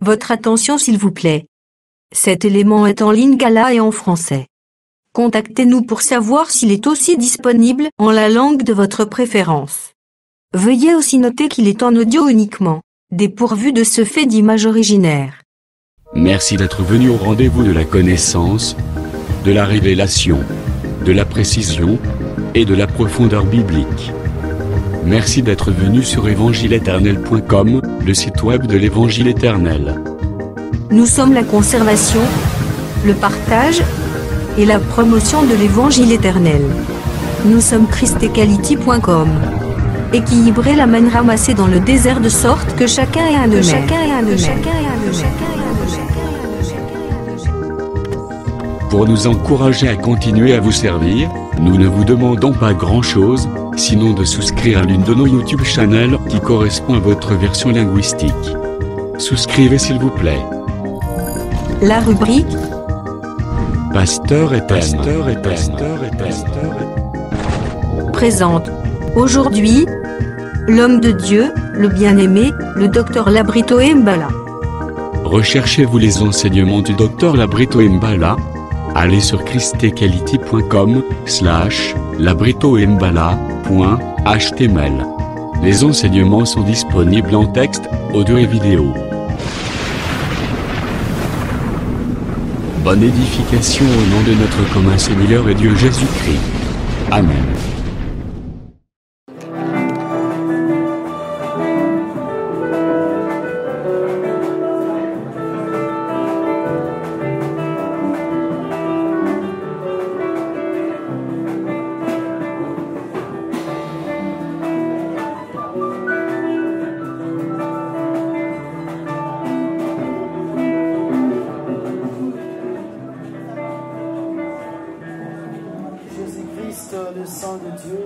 Votre attention s'il vous plaît. Cet élément est en lingala et en français. Contactez-nous pour savoir s'il est aussi disponible en la langue de votre préférence. Veuillez aussi noter qu'il est en audio uniquement, dépourvu de ce fait d'image originaire. Merci d'être venu au rendez-vous de la connaissance, de la révélation, de la précision et de la profondeur biblique. Merci d'être venu sur evangileeternel.com, le site web de l'Évangile éternel. Nous sommes la conservation, le partage et la promotion de l'Évangile éternel. Nous sommes christequality.com. Équilibrer la manne ramassée dans le désert de sorte que chacun ait un de Pour nous encourager à continuer à vous servir, nous ne vous demandons pas grand-chose, sinon de souscrire à l'une de nos YouTube channels qui correspond à votre version linguistique. Souscrivez s'il vous plaît. La rubrique Pasteur et thème. Présente aujourd'hui l'homme de Dieu, le bien-aimé, le docteur Labrito Mbala. Recherchez-vous les enseignements du docteur Labrito Mbala? Allez sur christequality.com/labritombala.html. Les enseignements sont disponibles en texte, audio et vidéo. Bonne édification au nom de notre commun Seigneur et Dieu Jésus-Christ. Amen. Le sang de Dieu,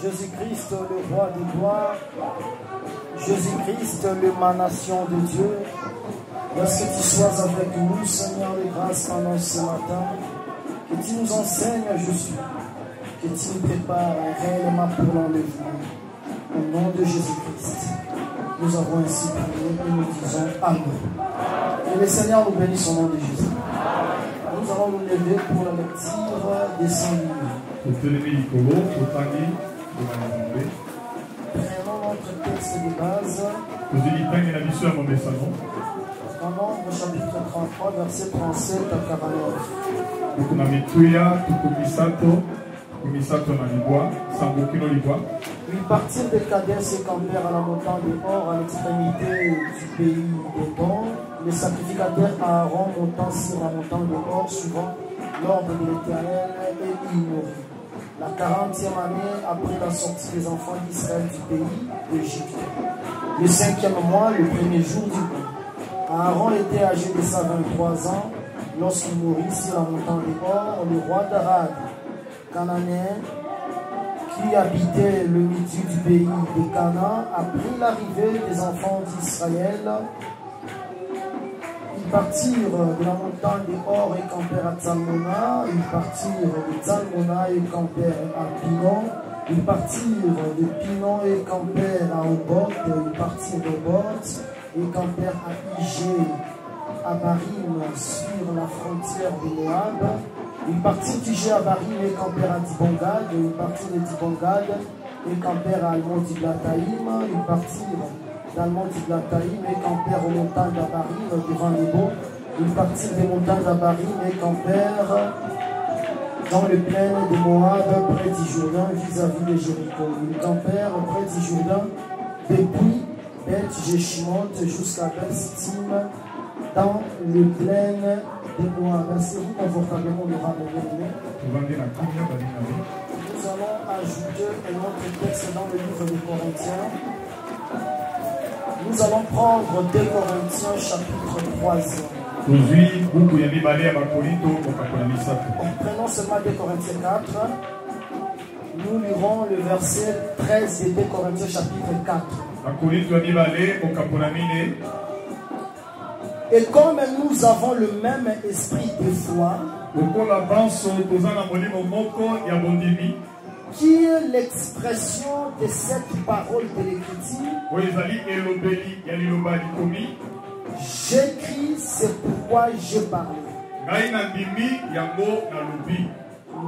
Jésus-Christ le roi des gloires, Jésus-Christ l'émanation de Dieu, lorsque tu sois avec nous, Seigneur de grâce, pendant ce matin, que tu nous enseignes Jésus, que tu nous prépares réellement pour l'enlèvement. Au nom de Jésus-Christ, nous avons ainsi prié et nous disons Amen. Que le Seigneur nous bénisse au nom de Jésus. Nous allons nous lever pour la lecture des 100 minutes. Prenons notre texte de base. Dans Nombre chapitre 33, verset 37 à 49. Ils partirent de Kadès et campèrent à la montagne de Hor, à l'extrémité du pays d'Édom. Les sacrificateurs Aaron montant sur la montagne de Hor, suivant l'ordre de l'Éternel, et y mourut. La 40e année après la sortie des enfants d'Israël du pays d'Égypte. Le 5e mois, le premier jour du mois. Aaron était âgé de 123 ans lorsqu'il mourut sur la montagne de Hor. Le roi d'Arad, cananéen, qui habitait le milieu du pays de Canaan, après l'arrivée des enfants d'Israël. Ils partirent de la montagne de Hor et campèrent à Tsalmona. Ils partirent de Tsalmona et campèrent à Pinon. Ils partirent de Pinon et campèrent à Obot. Ils partirent d'Obot et campèrent à Igé, à Barim, sur la frontière de Moab. Ils partirent d'Igé à Barim et campèrent à Dibongad. Ils partirent de Dibongad et campèrent à Almon-Diblathaïm. Ils partirent d'Almon-Diblathaïm et campèrent aux montagnes d'Abarim devant Nebo. Ils partirent des montagnes d'Abarim et campèrent dans les plaines de Moab près du Jourdain vis-à-vis de Jéricho. Ils campèrent près du Jourdain depuis Beth-Jeshimoth jusqu'à Beth-Sittim dans les plaines de Moab. Asseyez-vous confortablement, nous ramener. Nous allons ajouter un autre texte dans le livre des Corinthiens. Nous allons prendre 2 Corinthiens chapitre 3. Prenons seulement 2 Corinthiens 4. Nous lirons le verset 13 de 2 Corinthiens chapitre 4. Et comme nous avons le même esprit de foi, qui est l'expression de cette parole de l'Écriture, J'écris, c'est pourquoi je parle.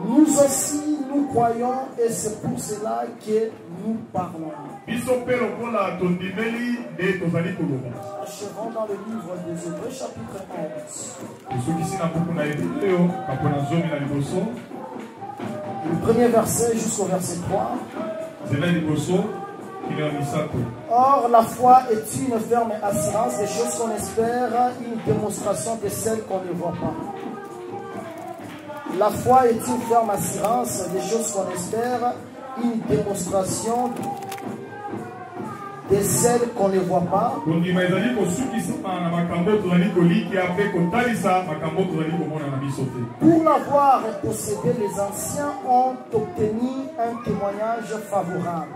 Nous aussi, nous croyons et c'est pour cela que nous parlons. Achevons dans le livre des Hébreux, chapitre 11. Le premier verset jusqu'au verset 3. Or, la foi est une ferme assurance des choses qu'on espère, une démonstration de celles qu'on ne voit pas. La foi est une ferme assurance des choses qu'on espère, une démonstration de celles qu'on ne voit pas. Pour l'avoir possédé, les anciens ont obtenu un témoignage favorable.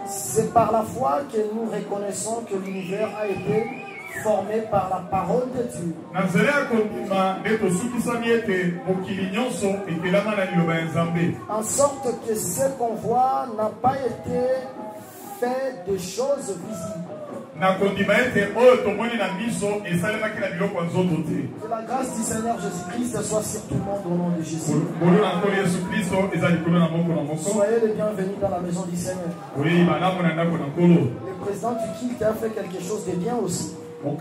C'est par la foi que nous reconnaissons que l'univers a été formé par la parole de Dieu. En sorte que ce qu'on voit n'a pas été fait de choses visibles. Que la grâce du Seigneur Jésus-Christ soit sur tout le monde au nom de Jésus. Soyez les bienvenus dans la maison du Seigneur. Le président du culte a fait quelque chose de bien aussi. Parce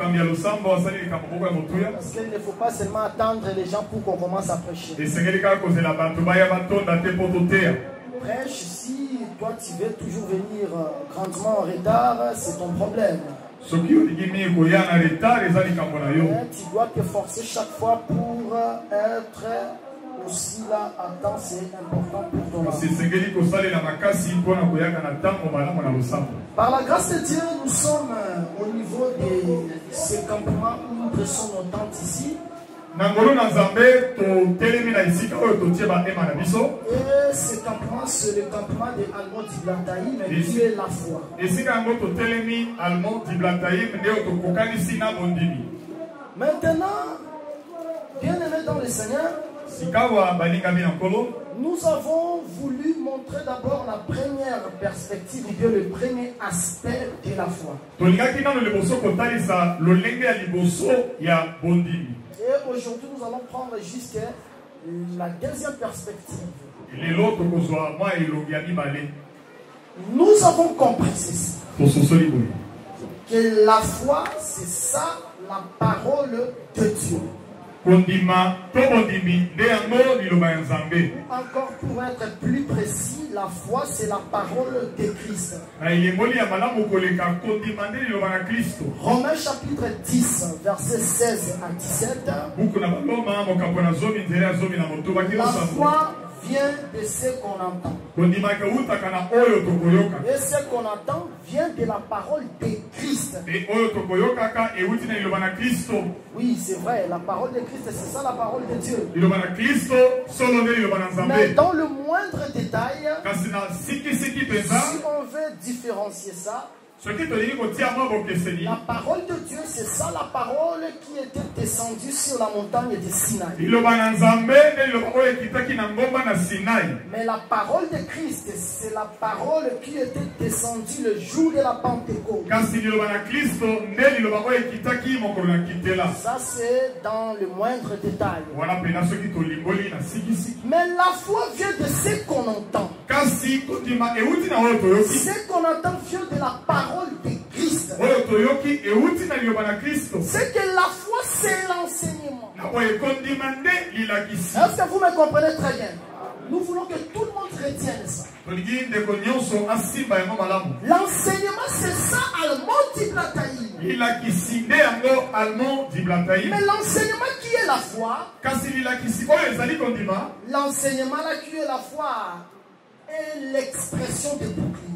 qu'il ne faut pas seulement attendre les gens pour qu'on commence à prêcher. Prêche, si toi tu veux toujours venir grandement en retard, c'est ton problème. Mais tu dois te forcer chaque fois pour être aussi là à temps, c'est important pour toi. Par la grâce de Dieu, nous sommes au niveau de ce campement où nous dressons nos tentes ici. Et ce campement, c'est le campement de Almon Diblataïm, qui est la foi. Maintenant, bien-aimés dans le Seigneur, nous avons voulu montrer d'abord la première perspective, ou bien le premier aspect de la foi. Et aujourd'hui, nous allons prendre juste la deuxième perspective. Nous avons compris ceci. Que la foi, c'est ça, la parole de Dieu. Encore pour être plus précis, la foi c'est la parole de Christ. Romains chapitre 10, versets 16 à 17. La foi vient de ce qu'on entend. Et ce qu'on entend vient de la parole de Christ. Oui, c'est vrai, la parole de Christ, c'est ça la parole de Dieu. Mais dans le moindre détail, si on veut différencier ça, la parole de Dieu, c'est ça la parole qui était descendue sur la montagne de Sinaï. Mais la parole de Christ, c'est la parole qui était descendue le jour de la Pentecôte. Ça, c'est dans le moindre détail. Mais la foi vient de ce qu'on entend. Ce qu'on entend vient de la parole de Christ. C'est que la foi, c'est l'enseignement. Est-ce que vous me comprenez très bien? Nous voulons que tout le monde retienne ça. L'enseignement, c'est ça, Almon Diblataïm. Mais l'enseignement qui est la foi, l'enseignement là qui est la foi, est l'expression de bouclier.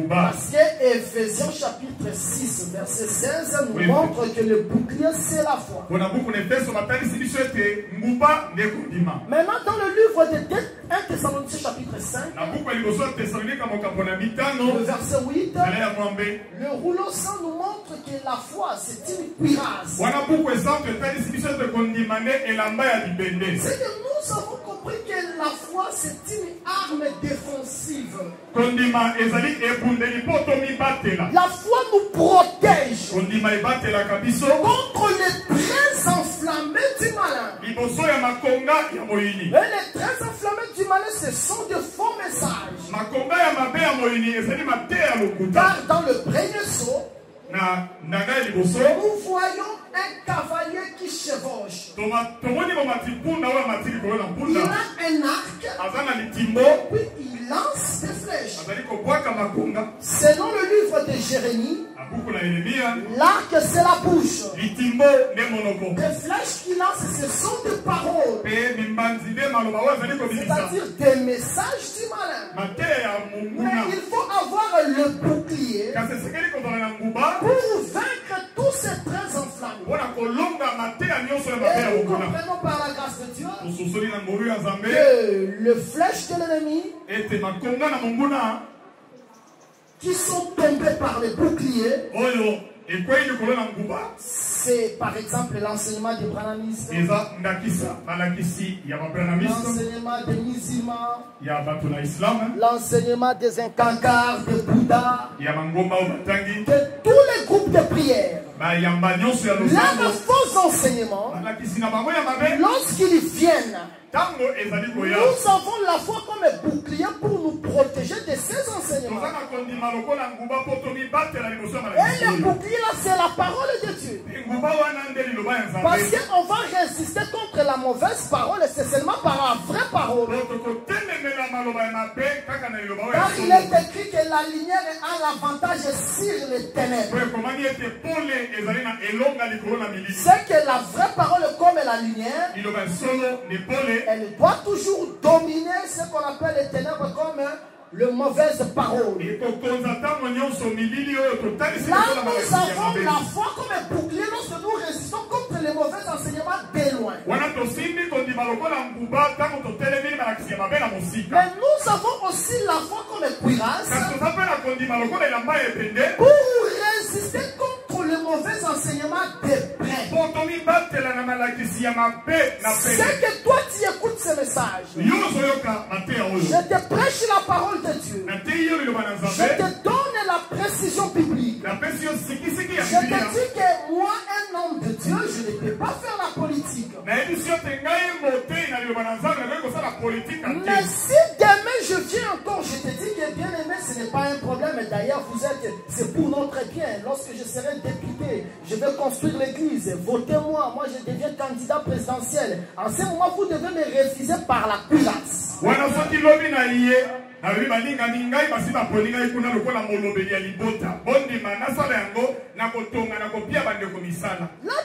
Parce que Ephésiens chapitre 6 verset 16 nous montre que le bouclier c'est la foi. Maintenant dans le livre de 1 Thessaloniciens chapitre 5, le verset 8, le rouleau sang nous montre que la foi c'est une cuirasse. C'est que nous avons compris que la foi, c'est une arme défensive. La foi nous protège contre les traits enflammés du malin. Et les traits enflammés du malin, ce sont de faux messages. Car dans le premier saut, nous voyons un cavalier qui chevauche. Il a un arc, puis il lance des flèches. Selon le livre de Jérémie, l'arc c'est la bouche. Les flèches qu'il lance, ce sont des paroles. C'est-à-dire des messages du malin. Mais il faut avoir le bouclier pour vaincre tous ces traits enflammés. Et nous comprenons par la grâce de Dieu que les flèches de l'ennemi qui sont tombées par les boucliers, c'est par exemple l'enseignement des brahmanistes, l'enseignement des musulmans, l'enseignement des incancars, des bouddhas, de tous les groupes de prière. Leurs faux enseignements, lorsqu'ils viennent, nous avons la foi comme un bouclier pour nous protéger de ces enseignements. Et le bouclier là, c'est la parole de Dieu. Parce qu'on va résister contre la mauvaise parole et c'est seulement par la vraie parole. Car il est écrit que la lumière a l'avantage sur les ténèbres. C'est que la vraie parole comme la lumière, elle doit toujours dominer ce qu'on appelle les ténèbres comme le mauvaise parole. Là, nous avons la foi comme un bouclier lorsque nous résistons contre les mauvais enseignements de loin. Mais nous avons aussi la foi comme un cuirasse pour résister contre les mauvais enseignements de près. C'est que toi tu écoutes ce message. Je te prêche la parole de Dieu. Je te donne la précision biblique. Je te dis que moi, un homme de Dieu, je ne peux pas faire la politique. Mais si demain je viens encore, je te dis que bien aimé, ce n'est pas un problème. D'ailleurs, c'est pour notre bien. Lorsque je serai député, je vais construire l'église. Votez-moi. Moi, je deviens candidat présidentiel. En ce moment, vous devez me refuser par la cuirasse. Là,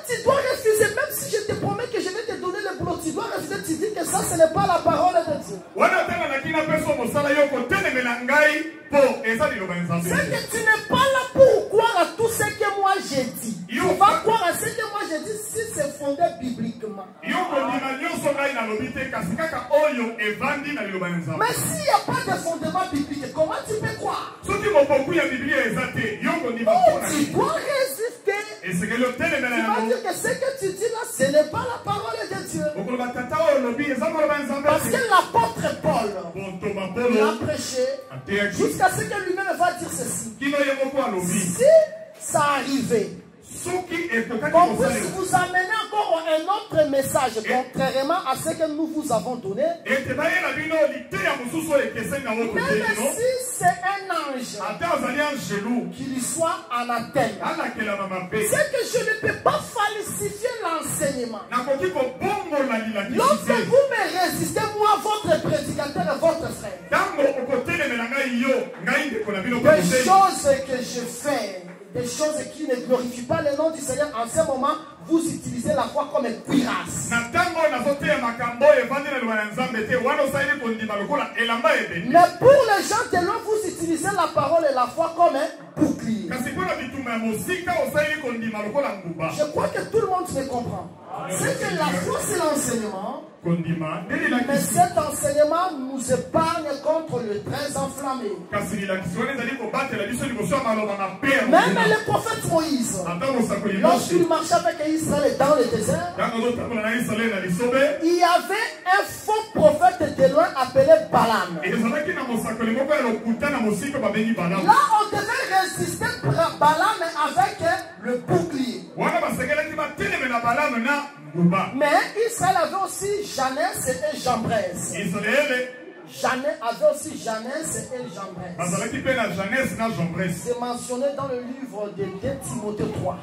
tu dois refuser, même si je te promets que je vais te donner le boulot, tu dois refuser, tu dis que ça, ce n'est pas la parole de Dieu. C'est que tu n'es pas là pour croire à tout ce que moi j'ai dit. Tu vas croire à ce que moi j'ai dit si c'est fondé bibliquement. Mais s'il n'y a pas de fondement biblique, comment tu peux croire? Oh, tu dois résister. Tu vas dire que ce que tu dis là, ce n'est pas la parole de Dieu. Parce que l'apôtre Paul, il a prêché jusqu'à ce que lui-même va dire ceci. Si ça arrivait qu'on puisse vous amener encore un autre message contrairement à ce que nous vous avons donné, même si c'est un ange qu'il soit anathème, c'est que je ne peux pas falsifier l'enseignement. Lorsque vous me résistez, moi, votre prédicateur et votre frère, des choses que je fais, des choses qui ne glorifient pas le nom du Seigneur, en ce moment, vous utilisez la foi comme une cuirasse. Mais pour les gens de l'homme, vous utilisez la parole et la foi comme un bouclier. Je crois que tout le monde me comprend. C'est que la foi, c'est l'enseignement. Mais cet enseignement nous épargne contre le trait enflammé. Même le prophète Moïse, lorsqu'il marchait avec Israël dans le désert, il y avait un faux prophète prophète de loin appelé Balaam. Là, on devait résister Balaam avec le bouclier. Mais Israël avait aussi Janès et Jambres. Janès avait aussi Janès et Jambres. C'est mentionné dans le livre de 2 Timothée 3.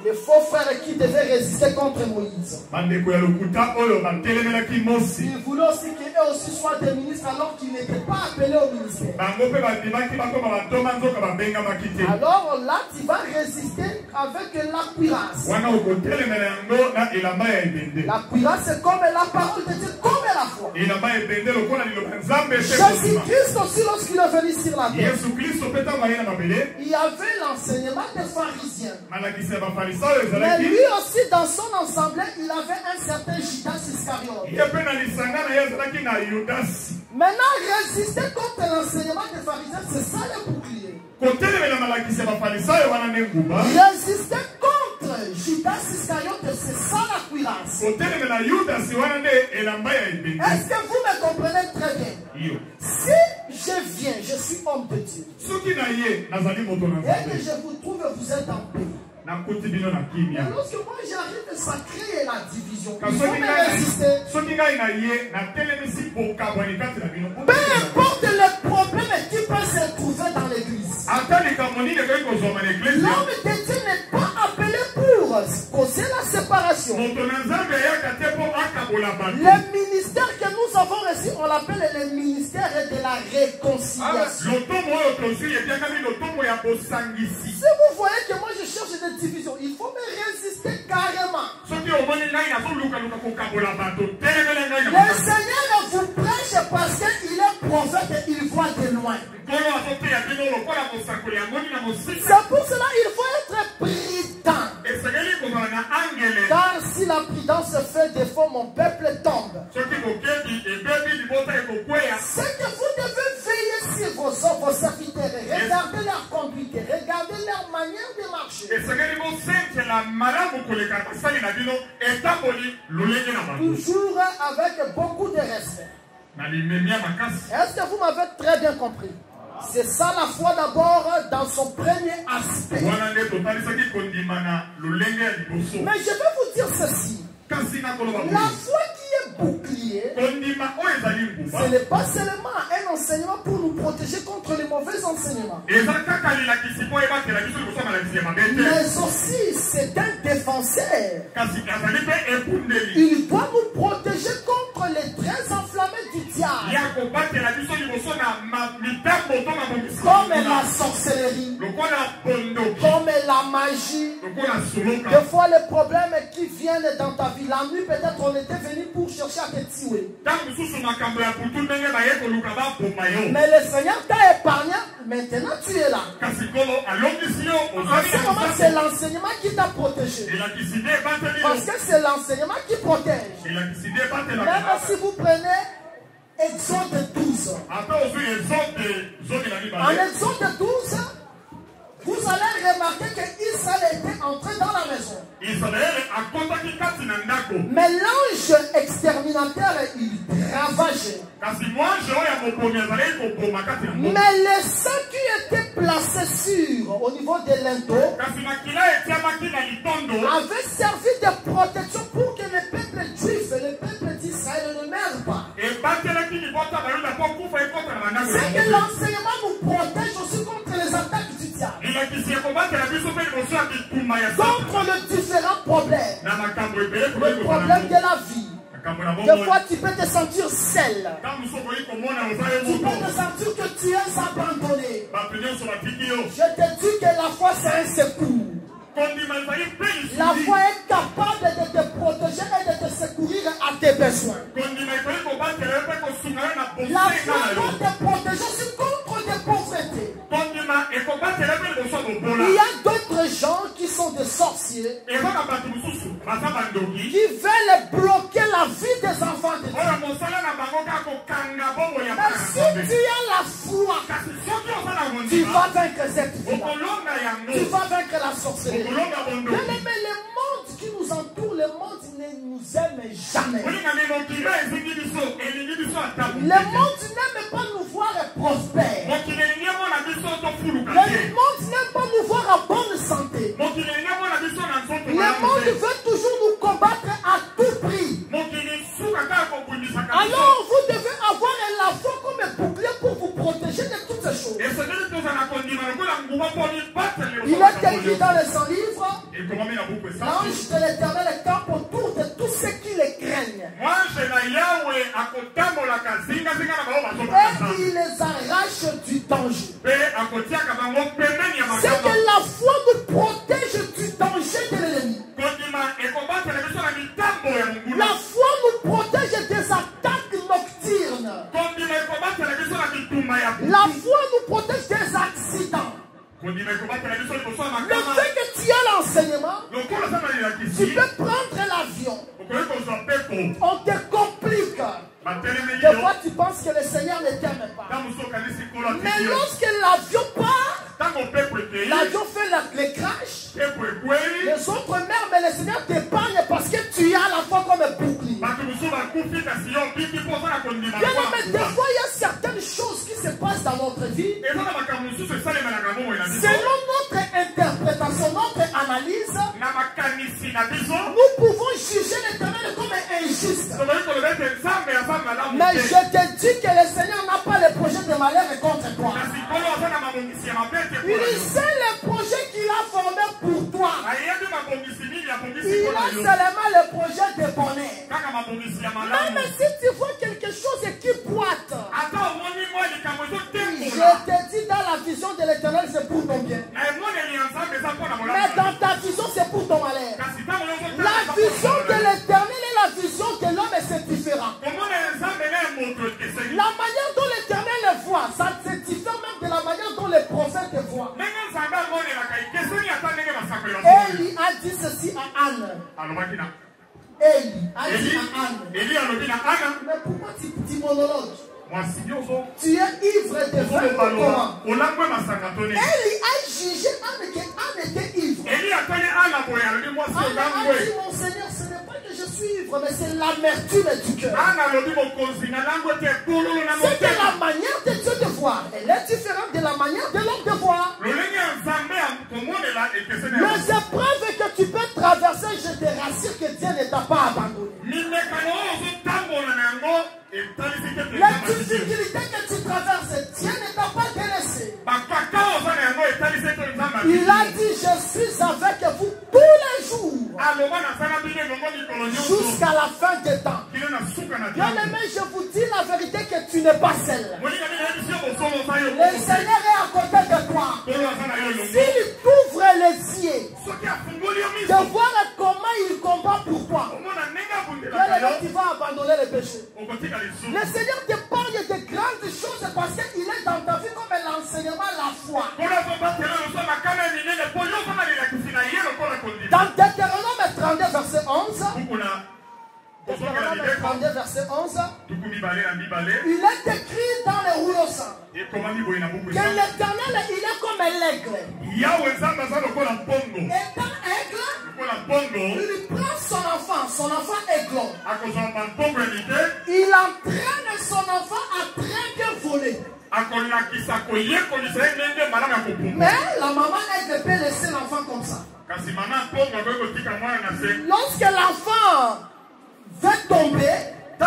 Les faux frères qui devaient résister contre Moïse. Ils voulaient aussi qu'eux aussi soient des ministres alors qu'ils n'étaient pas appelés au ministère. Alors là, tu vas résister avec la cuirasse. La cuirasse, c'est comme la parole de Dieu, comme la foi. Jésus-Christ aussi, lorsqu'il est venu sur la terre, il y avait l'enseignement des pharisiens. Mais lui aussi, dans son ensemble, il avait un certain Judas Iscariote. Maintenant, résister contre l'enseignement des pharisiens, c'est ça le bouclier. Résister contre Judas Iscariote, c'est ça la cuirasse. Est-ce que vous me comprenez très bien? Si je viens, je suis homme de Dieu, et que je vous trouve, vous êtes en paix. Mais lorsque moi j'arrive, ça crée la division. Il faut me résister. Peu importe le problème qui peut se trouver dans l'église, l'homme de Dieu n'est pas appelé pour causer la séparation. Le ministère que nous avons reçu, on l'appelle le ministère de la réconciliation. Si vous voyez que moi je cherche des divisions, il faut me résister carrément. Le Seigneur vous prêche parce qu'il est prophète et il voit de loin. C'est pour cela qu'il faut être prudent. Car si la prudence fait défaut, mon peuple tombe. C'est que vous devez veiller sur vos serviteurs. Regardez leur conduite, regardez leur manière de marcher. Toujours avec beaucoup de respect. Est-ce que vous m'avez très bien compris? C'est ça la foi d'abord dans son premier aspect. Mais je vais vous dire ceci. La foi qui est bouclier, ce n'est pas seulement un enseignement pour nous protéger contre les mauvais enseignements. Mais aussi c'est un défenseur. Il doit nous protéger contre les traits enflammés du diable. Comme la sorcellerie, comme la magie. Des fois les problèmes qui viennent dans ta vie. La nuit, peut-être on était venu pour chercher à te tuer. Mais le Seigneur t'a épargné. Maintenant tu es là. En ce moment, c'est l'enseignement qui t'a protégé. Parce que c'est l'enseignement qui protège. Même si vous prenez Exode 12. En Exode 12, vous allez remarquer que Israël était entré dans la maison. Mais l'ange exterminateur, il ravageait. Mais le sang qui était placé au niveau de linteau avait servi de protection pour que le peuple juif et le peuple d'Israël ne meurent pas. C'est que l'enseignement nous protège aussi contre les attaques du diable. Contre les différents problèmes. Le problème de la vie. Des fois tu peux te sentir seul. Tu peux te sentir que tu es abandonné. Je te dis que la foi c'est un secours. La foi est capable de te protéger et de te secourir à tes besoins. La foi doit te protéger aussi contre des pauvretés. Il y a d'autres gens qui sont des sorciers qui veulent bloquer la vie des enfants de Dieu. Mais si tu as la foi, tu vas vaincre cette vie. Tu vas vaincre la sorcellerie. Mais le monde qui nous entoure, le monde ne nous aime jamais. Le monde n'aime pas nous voir prospères. Le monde n'aime pas nous voir en bonne santé. Le monde veut toujours nous combattre à tout prix. Alors vous devez avoir la foi comme un bouclier pour vous protéger de toutes ces choses. Il est écrit dans les 100 livres, l'ange de l'Éternel campe autour de tous ceux qui les craignent. Et il les arrache du danger. C'est que la foi nous protège du danger de l'ennemi. La foi nous protège des attaques nocturnes. La foi nous protège des accidents. Le fait que tu as l'enseignement, tu peux prendre l'avion. On te complique. Des fois tu penses que le Seigneur ne t'aime pas. Mais lorsque l'avion part, l'avion fait les crashs, les autres meurent, mais le Seigneur t'épargne parce que tu as la foi comme un bouclier. Bien aimé, des fois il y a certaines choses qui se passent dans notre vie. Selon notre interprétation, notre analyse, nous pouvons juger l'Éternel comme injuste. Mais je te dis que le Seigneur n'a pas le projet de malheur contre toi. Il sait le projet qu'il a formé pour toi. Il a seulement le projet de bonheur. Même si tu vois quelque chose qui boite, je te dis dans la vision de l'Éternel, c'est pour ton bien. Mais dans ta vision, c'est pour ton malheur. La vision de l'Éternel et la vision de l'homme, c'est différent. La manière dont l'Éternel le voit, ça se diffère même de la manière dont les prophètes le voient. Élie a dit ceci à Anne. Élie a dit à Anne. Mais pourquoi tu monologues? Tu es ivre de vin. Élie a jugé Anne que Anne était ivre. Anne a dit, mon Seigneur, ce n'est pas que je suis ivre, mais c'est l'amertume du cœur. C'est que la manière de Dieu de voir, elle est différente de la manière de l'homme de voir. Les épreuves que tu peux traverser, je te rassure que Dieu ne t'a pas abandonné. Les difficultés que tu traverses, Dieu ne t'a pas délaissé. Il a dit, je suis avec vous tous les jours, jusqu'à la fin des temps. Bien aimé, je vous dis la vérité que tu n'es pas seul. Le Seigneur est à côté de toi. S'il t'ouvre les yeux de voir comment il combat pour toi, tu vas abandonner le péché. Le Seigneur t'épargne de grandes choses parce qu'il est dans ta vie comme l'enseignement, la foi. Dans Deutéronome 32 verset 11, Deutéronome 32 verset 11, il est écrit dans le rouleau sang que l'Éternel, il est comme l'aigle. Étant aigle, il prend son enfant aiglon. Il entraîne son enfant à très bien voler. Mais la maman aigle peut laisser l'enfant comme ça. Lorsque l'enfant veut tomber, si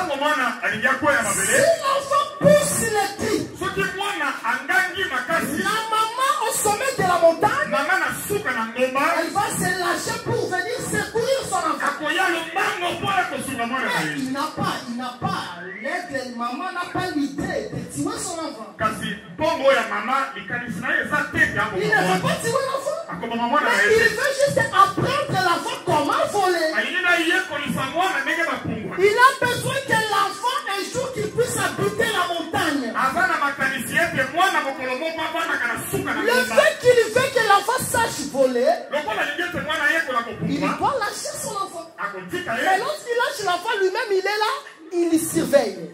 l'enfant pousse les cris, la maman au sommet de la montagne, elle va se lâcher pour venir secourir son enfant. Mais il n'a pas, l'aigle, maman n'a pas l'idée de tuer son enfant. Il ne veut pas tuer l'enfant, mais il veut juste apprendre l'enfant comment voler. Il a besoin que l'enfant, un jour, qu'il puisse habiter la montagne. Le fait qu'il veut que l'enfant sache voler, il doit lâcher son enfant. Mais lorsqu'il lâche l'enfant lui-même, il est là, il surveille.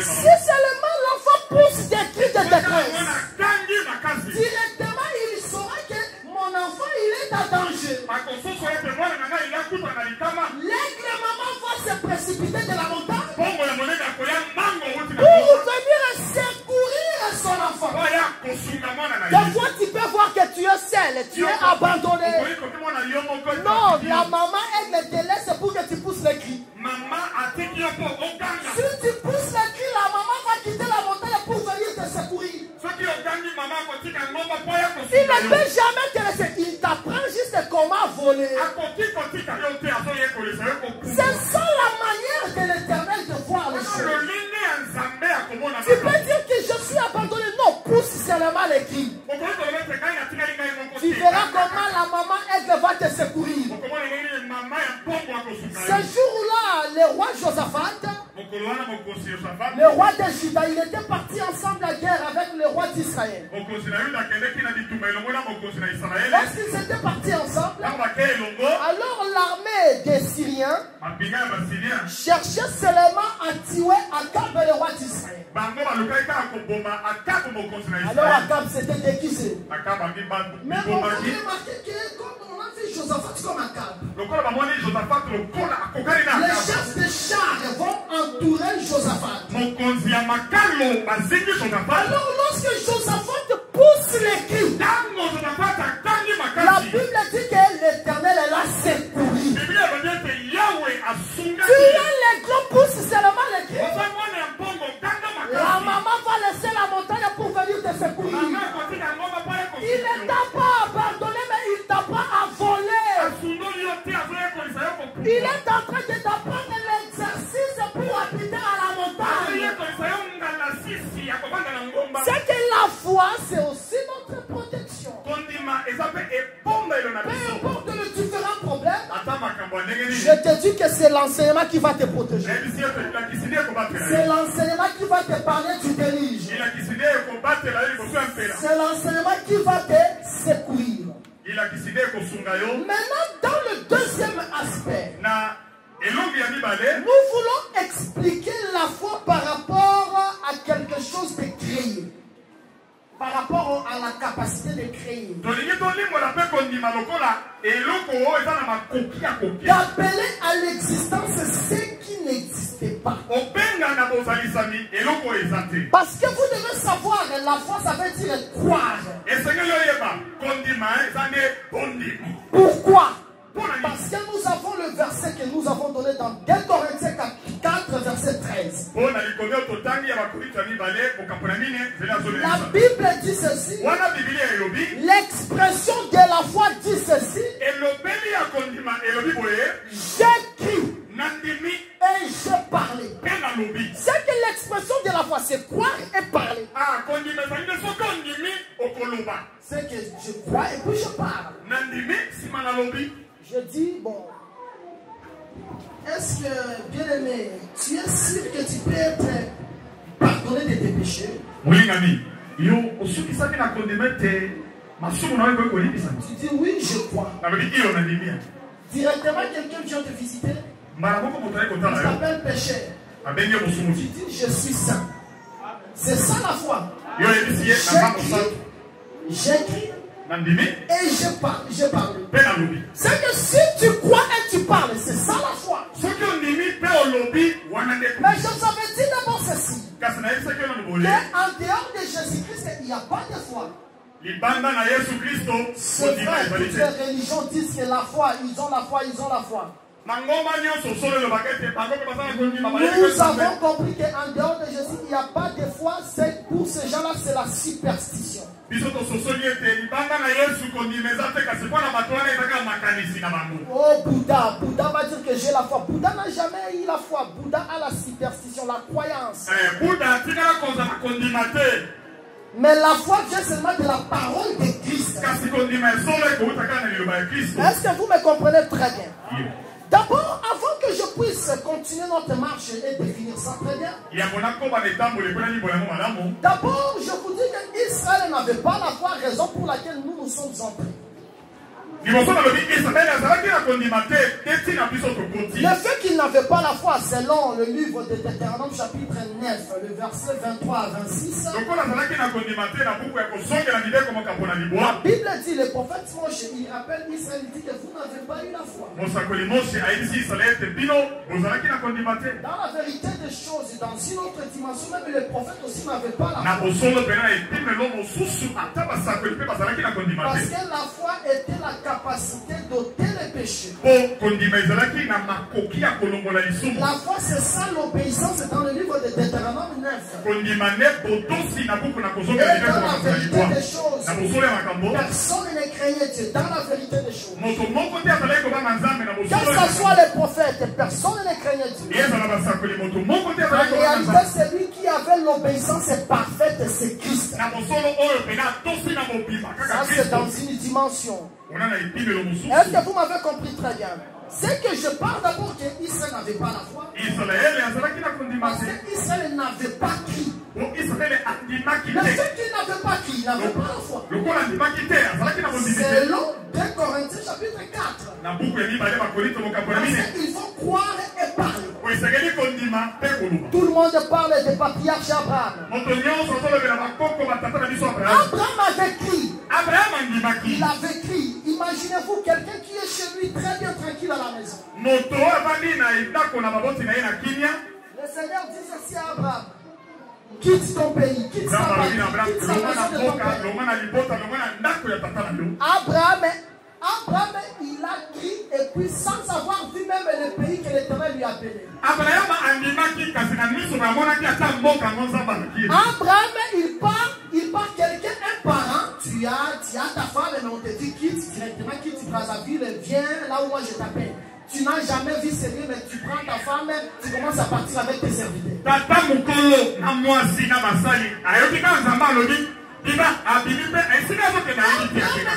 Si seulement l'enfant pousse des cris de détresse, directement il saura que mon enfant il est en danger. tu es abandonné. Non, la maman, elle ne te laisse pour que tu pousses les cris. Si tu pousses les cris, la maman va quitter la montagne pour venir te secourir. Il ne peut jamais te laisser. Il t'apprend juste comment voler. C'est ça la manière de l'Éternel de voir les choses. Tu peux dire que je suis abandonné. Non, pousse seulement les cris. Tu verras comment la maman elle va te secourir. Ce jour-là, le roi Josaphat, le roi de Juda, il était parti ensemble à guerre avec le roi d'Israël. Lorsqu'ils étaient partis ensemble, alors l'armée des Syriens cherchait seulement à tuer Akab, le roi d'Israël. Alors Akab s'était déguisé. Mais on a remarqué que comme on a vu Josaphat comme Akab, les chefs de chars vont entourer Josaphat. Alors lorsque Josaphat pousse les cris, la Bible dit que l'Éternel l'a secouru. Tu es les gros pousse seulement les cris. La maman va laisser la montagne pour venir te secourir. Il ne t'a pas abandonné, mais il ne t'a pas volé. Il est en train de t'apprendre l'exercice pour habiter à la montagne. C'est que la foi, c'est aussi notre protection. Peu importe le différent problème, je te dis que c'est l'enseignement qui va te protéger. C'est l'enseignement qui va te parler du délige. C'est l'enseignement qui va te secourir. Maintenant, dans le deuxième aspect, nous voulons expliquer la foi par rapport à quelque chose de créé. Par rapport à la capacité de créer. D'appeler à l'existence ce qui n'existait pas. Parce que vous devez savoir, la foi, ça veut dire croire. Pourquoi? Parce que nous avons le verset que nous avons donné dans 2 Corinthiens 4, verset 13. La Bible dit ceci. L'expression de la foi dit ceci. J'écris et je parlais. C'est que l'expression de la foi, c'est croire et parler. C'est que je crois et puis je parle. Je dis, bon, est-ce que, bien aimé, tu es sûr que tu peux être pardonné de tes péchés? Oui, ami. Tu dis oui, je crois. Directement, quelqu'un vient te visiter. Il t'appelle pécheur. Tu dis, je suis saint. C'est ça la foi. J'écris. Et je parle. C'est que si tu crois et tu parles, c'est ça la foi. Mais je vous avais dit d'abord ceci. Qu'en dehors de Jésus-Christ, il n'y a pas de foi. C'est vrai, toutes les religions disent que la foi, ils ont la foi. Nous avons compris qu'en dehors de Jésus, il n'y a pas de foi. Pour ces gens-là, c'est la superstition. Oh, Bouddha va dire que j'ai la foi. Bouddha n'a jamais eu la foi. Bouddha a la superstition, la croyance. Mais la foi vient seulement de la parole de Christ. Est-ce que vous me comprenez très bien? D'abord, avant que je puisse continuer notre marche et définir ça très bien, d'abord, je vous dis qu'Israël n'avait pas la foi, raison pour laquelle nous nous sommes entrés. Le fait qu'ils n'avaient pas la foi, selon le livre de Deutéronome chapitre 9, le verset 23 à 26. La Bible dit, le prophète Moshe, il rappelle Israël, il dit que vous n'avez pas eu la foi. Dans la vérité des choses, dans une autre dimension, même le prophète aussi n'avait pas la foi. Parce que la foi était la capacité d'ôter les péchés. La foi, c'est ça l'obéissance dans le livre de Deutéronome 9. Et dans la vérité des choses, personne ne craignait Dieu. Dans la vérité des choses, quel que soit les prophètes, personne ne craignait Dieu. En réalité, celui qui avait l'obéissance parfaite, c'est Christ. Ça, c'est dans une dimension. Est-ce que vous m'avez compris très bien? C'est que je parle d'abord qu'Israël n'avait pas la foi. Parce qu'Israël n'avait pas crié. Le fait qu'il n'avait pas crié, il n'avait pas la foi. Selon 2 Corinthiens chapitre 4. Il faut croire et parler. Tout le monde parle de patriarche Abraham. Abraham avait crié. Il avait crié. Imaginez-vous quelqu'un qui est chez lui très bien tranquille à la maison. Le Seigneur dit ceci à Abraham: quitte ton pays, quitte sa famille, quitte sa maison de ton père. Abraham, il a crié et puis sans avoir vu même le pays que l'Éternel lui a appelé. Abraham, il part quelqu'un, un parent, tu as ta femme, mais on te dit quitte directement, quitte Brazzaville, viens là où moi je t'appelle. Tu n'as jamais vu Seigneur, mais tu prends ta femme, tu commences à partir avec tes serviteurs. Abraham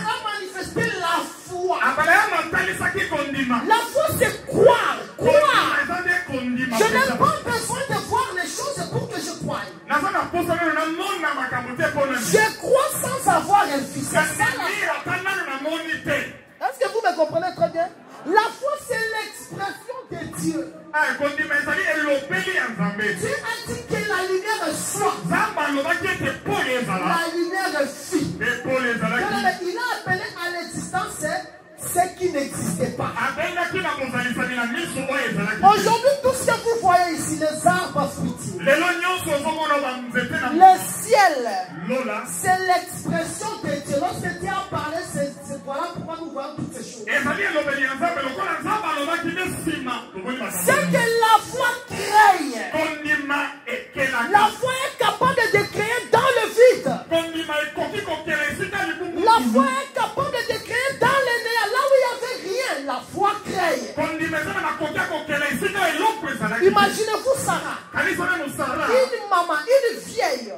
a manifesté la foi. La foi, c'est croire. Croire. Je n'ai pas besoin de voir les choses pour que je croie. Je crois sans avoir un fils. C'est ça la foi. Est-ce que vous me comprenez très bien? La foi, c'est l'expression de Dieu. Dieu a dit que la lumière soit. La lumière fit. Il a appelé à l'existence ce qui n'existait pas. Aujourd'hui, tout ce que vous voyez ici, les arbres fruitiers, le ciel, c'est l'expression de Dieu. Lorsque Dieu a parlé, c'est voilà pourquoi nous voyons toutes ces choses. C'est que la foi crée. La foi est capable de créer dans le vide. La foi est capable de créer dans le néant. Là où il n'y avait rien, la foi crée. Imaginez-vous Sarah. Une maman, une vieille,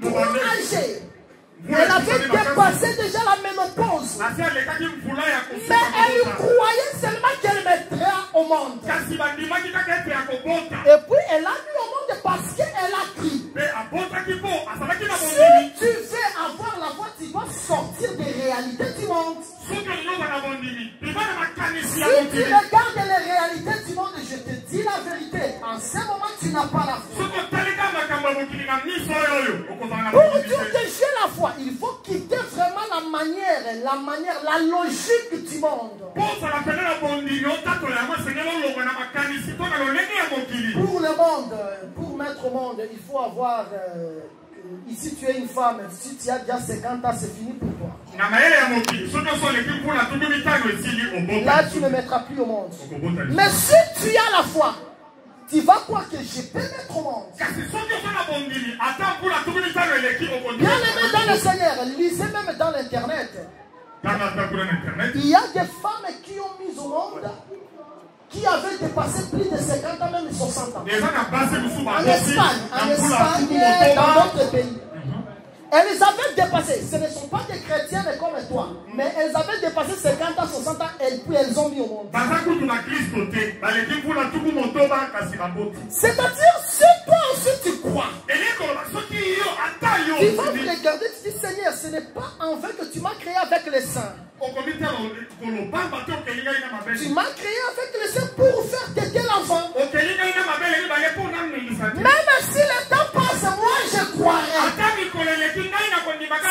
trop âgée. Elle avait dépassé déjà la ménopause. Mais elle croyait seulement qu'elle mettrait au monde. Et puis elle a mis au monde parce qu'elle a crié. Si tu veux avoir la foi, tu dois sortir des réalités du monde. Si tu regardes les réalités du monde, je te dis la vérité, en ce moment tu n'as pas la foi. Pour dire que j'ai la foi, il faut quitter vraiment la logique du monde. Pour le monde, pour mettre au monde, il faut avoir... ici tu es une femme, si tu as déjà 50 ans, c'est fini pour toi. Là tu ne mettras plus au monde. Mais si tu as la foi, tu vas croire que je peux mettre au monde. Bien aimé dans le Seigneur, lisez même dans l'internet. Il y a des femmes qui ont mis au monde, qui avaient dépassé plus de 50 ans, même 60 ans. En Espagne, et dans d'autres pays. Elles avaient dépassé, ce ne sont pas des chrétiennes comme toi, mais elles avaient dépassé 50 ans, 60 ans, et puis elles ont mis au monde. C'est-à-dire, si toi aussi tu crois, tu vas me regarder, tu dis Seigneur, ce n'est pas en vain que tu m'as créé avec les saints. Tu m'as créé avec le Seigneur pour faire t'aider l'enfant. Même si le temps passe, moi je croirai.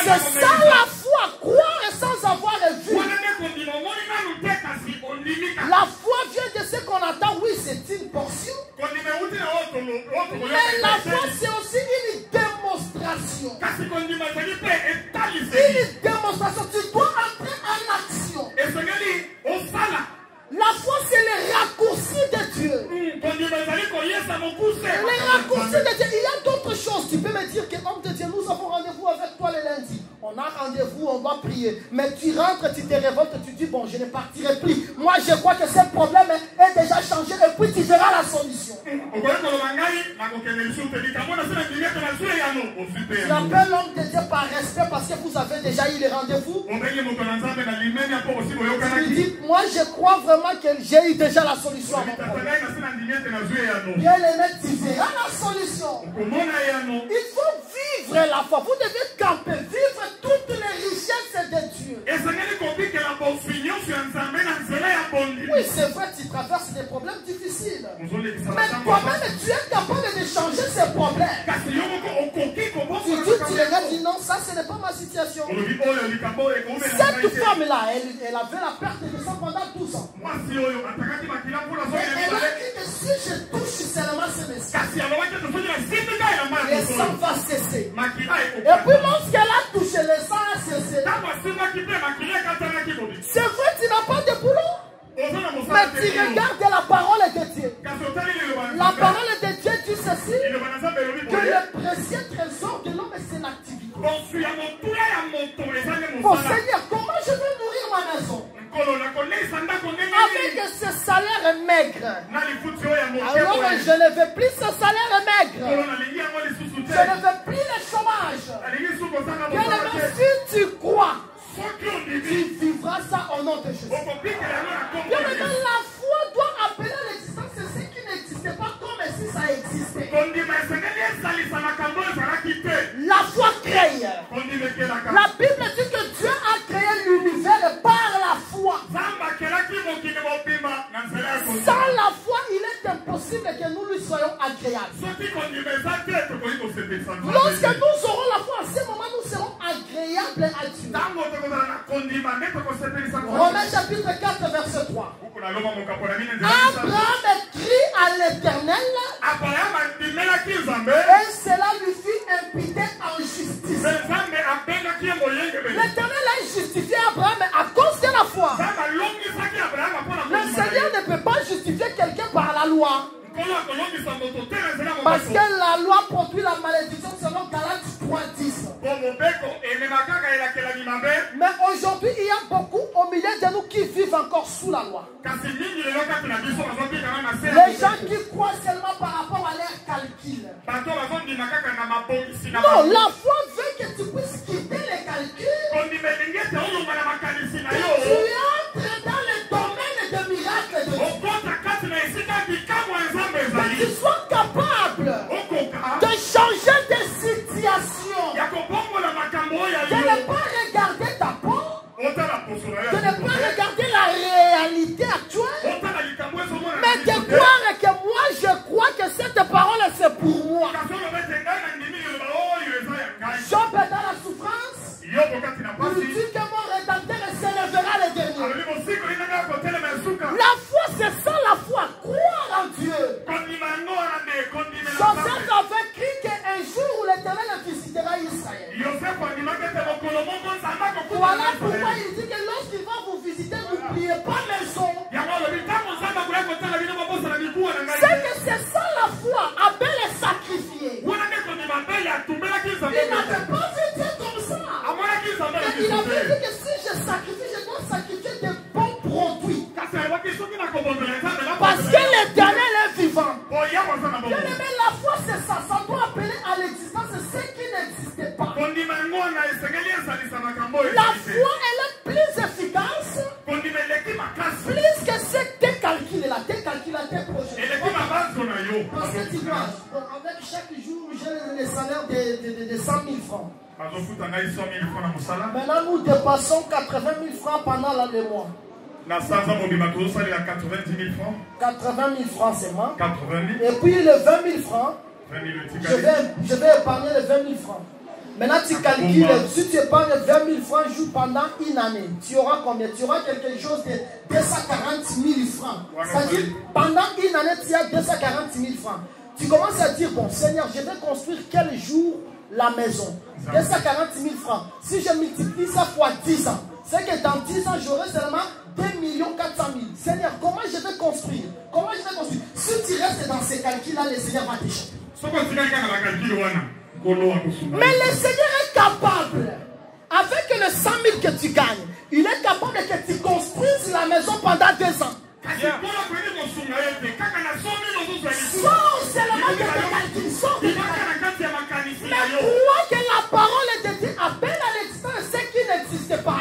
C'est ça la foi, croire sans avoir vu. La foi vient de ce qu'on attend, oui, c'est une portion. Mais la foi, c'est aussi une démonstration. Une démonstration, tu dois entrer en action. La foi, c'est le raccourci de Dieu. Les raccourcis de Dieu. Il y a d'autres choses. Tu peux me dire que, homme de Dieu, nous avons rendez-vous avec toi le lundi. On a rendez-vous, on va prier. Mais tu rentres, tu te révoltes, tu dis, bon, je ne partirai plus. Moi, je crois que ce problème est déjà changé et puis tu verras la solution. Tu appelles l'homme de Dieu par respect parce que vous avez déjà eu le rendez-vous. Tu lui dis, moi, je crois vraiment que j'ai eu déjà la solution à mon problème. Bien aimé, tu verras la solution. Il faut vivre la foi. Vous devez camper, vivre toutes les richesses de Dieu. Oui, c'est vrai, tu traverses des problèmes difficiles. Mais toi-même, tu es capable de changer ces problèmes. Tu dis non, ça, ce n'est pas ma situation. Cette femme-là, elle avait la perte de sang pendant 12 ans. Elle a dit que si je touche seulement ce message, le sang va cesser. Et puis lorsqu'elle a touché, le sang a cessé. C'est vrai, tu n'as pas de boulot. Mais tu regardes la parole de Dieu. La parole de Dieu dit ceci, que le précieux trésor de l'homme, c'est l'activité. Bon Seigneur, comment je vais nourrir ma maison avec ce salaire maigre? Alors je ne veux plus ce salaire maigre. Je ne veux plus le chômage. Si tu crois, tu vivras ça au nom de Jésus. Bien maintenant, la foi doit appeler à l'existence ce qui n'existait pas comme si ça existait. La foi crée. La Bible dit que Dieu a créé l'univers par la foi. Sans la foi, il est impossible que nous lui soyons agréables. Lorsque nous aurons la foi, à ce moment, nous serons agréables à Dieu. Romains chapitre 4, verset 3. Abraham crie à l'Éternel et cela lui fit imputer en justice. L'Éternel a justifié Abraham à cause de la foi. Le Seigneur ne peut pas justifier quelqu'un par la loi. Parce que la loi produit la malédiction selon Galates 3:10. Mais aujourd'hui, il y a beaucoup au milieu de nous qui vivent encore sous la loi. Les gens qui croient seulement par rapport à leur calcul. Non, la foi veut que tu puisses quitter les calculs. Tu entres dans le domaine de miracles de Dieu. Que tu sois capable de changer de situation. De ne pas regarder ta peau. De ne pas regarder la réalité actuelle. Mais de croire que moi je crois que cette parole c'est pour moi. Job est dans la souffrance. Il dit que mon rédempteur s'élèvera le dernier. La foi, c'est ça la foi. Croire en Dieu. Joseph avait cru qu'un jour où l'Éternel visitera Israël. Voilà pourquoi il dit que lorsqu'il va vous visiter, n'oubliez pas maison. C'est que c'est ça la foi. Abel est sacrifié. Il n'avait pas vu Dieu comme ça. Il avait dit que si je sacrifie, je dois sacrifier de bons produits. Parce que l'Éternel est vivant. Bien aimé, la foi c'est ça. Ça doit appeler à l'existence ce qui n'existait pas. La foi elle est plus efficace. Plus que ce tes calculs là. Tes calculs là, tes projets. Parce que tu vois, avec chaque jour j'ai le salaire de 100 000 francs. Maintenant, nous dépassons 80 000 francs pendant le mois. 80 000 francs. 80 000 francs seulement. 80 000. Et puis le 20 000 francs, 20 000 je vais épargner les 20 000 francs. Maintenant, tu calcules, si tu épargnes 20 000 francs pendant une année, tu auras combien? Tu auras quelque chose de 240 000 francs. C'est-à-dire, pendant une année, tu as 240 000 francs. Tu commences à dire, bon, Seigneur, je vais construire quel jour la maison? 240 000 francs. Si je multiplie ça fois 10 ans, c'est que dans 10 ans, j'aurai seulement 2 400 000. Seigneur, comment je vais construire? Comment je vais construire? Si tu restes dans ces calculs-là, le Seigneur va t'échapper. Mais le Seigneur est capable, avec le 100 000 que tu gagnes, il est capable que tu construises la maison pendant 2 ans. Sors seulement de tes calculs, sors de tes calculs. Mais crois que la parole de Dieu appelle à l'existence ce qui n'existe pas.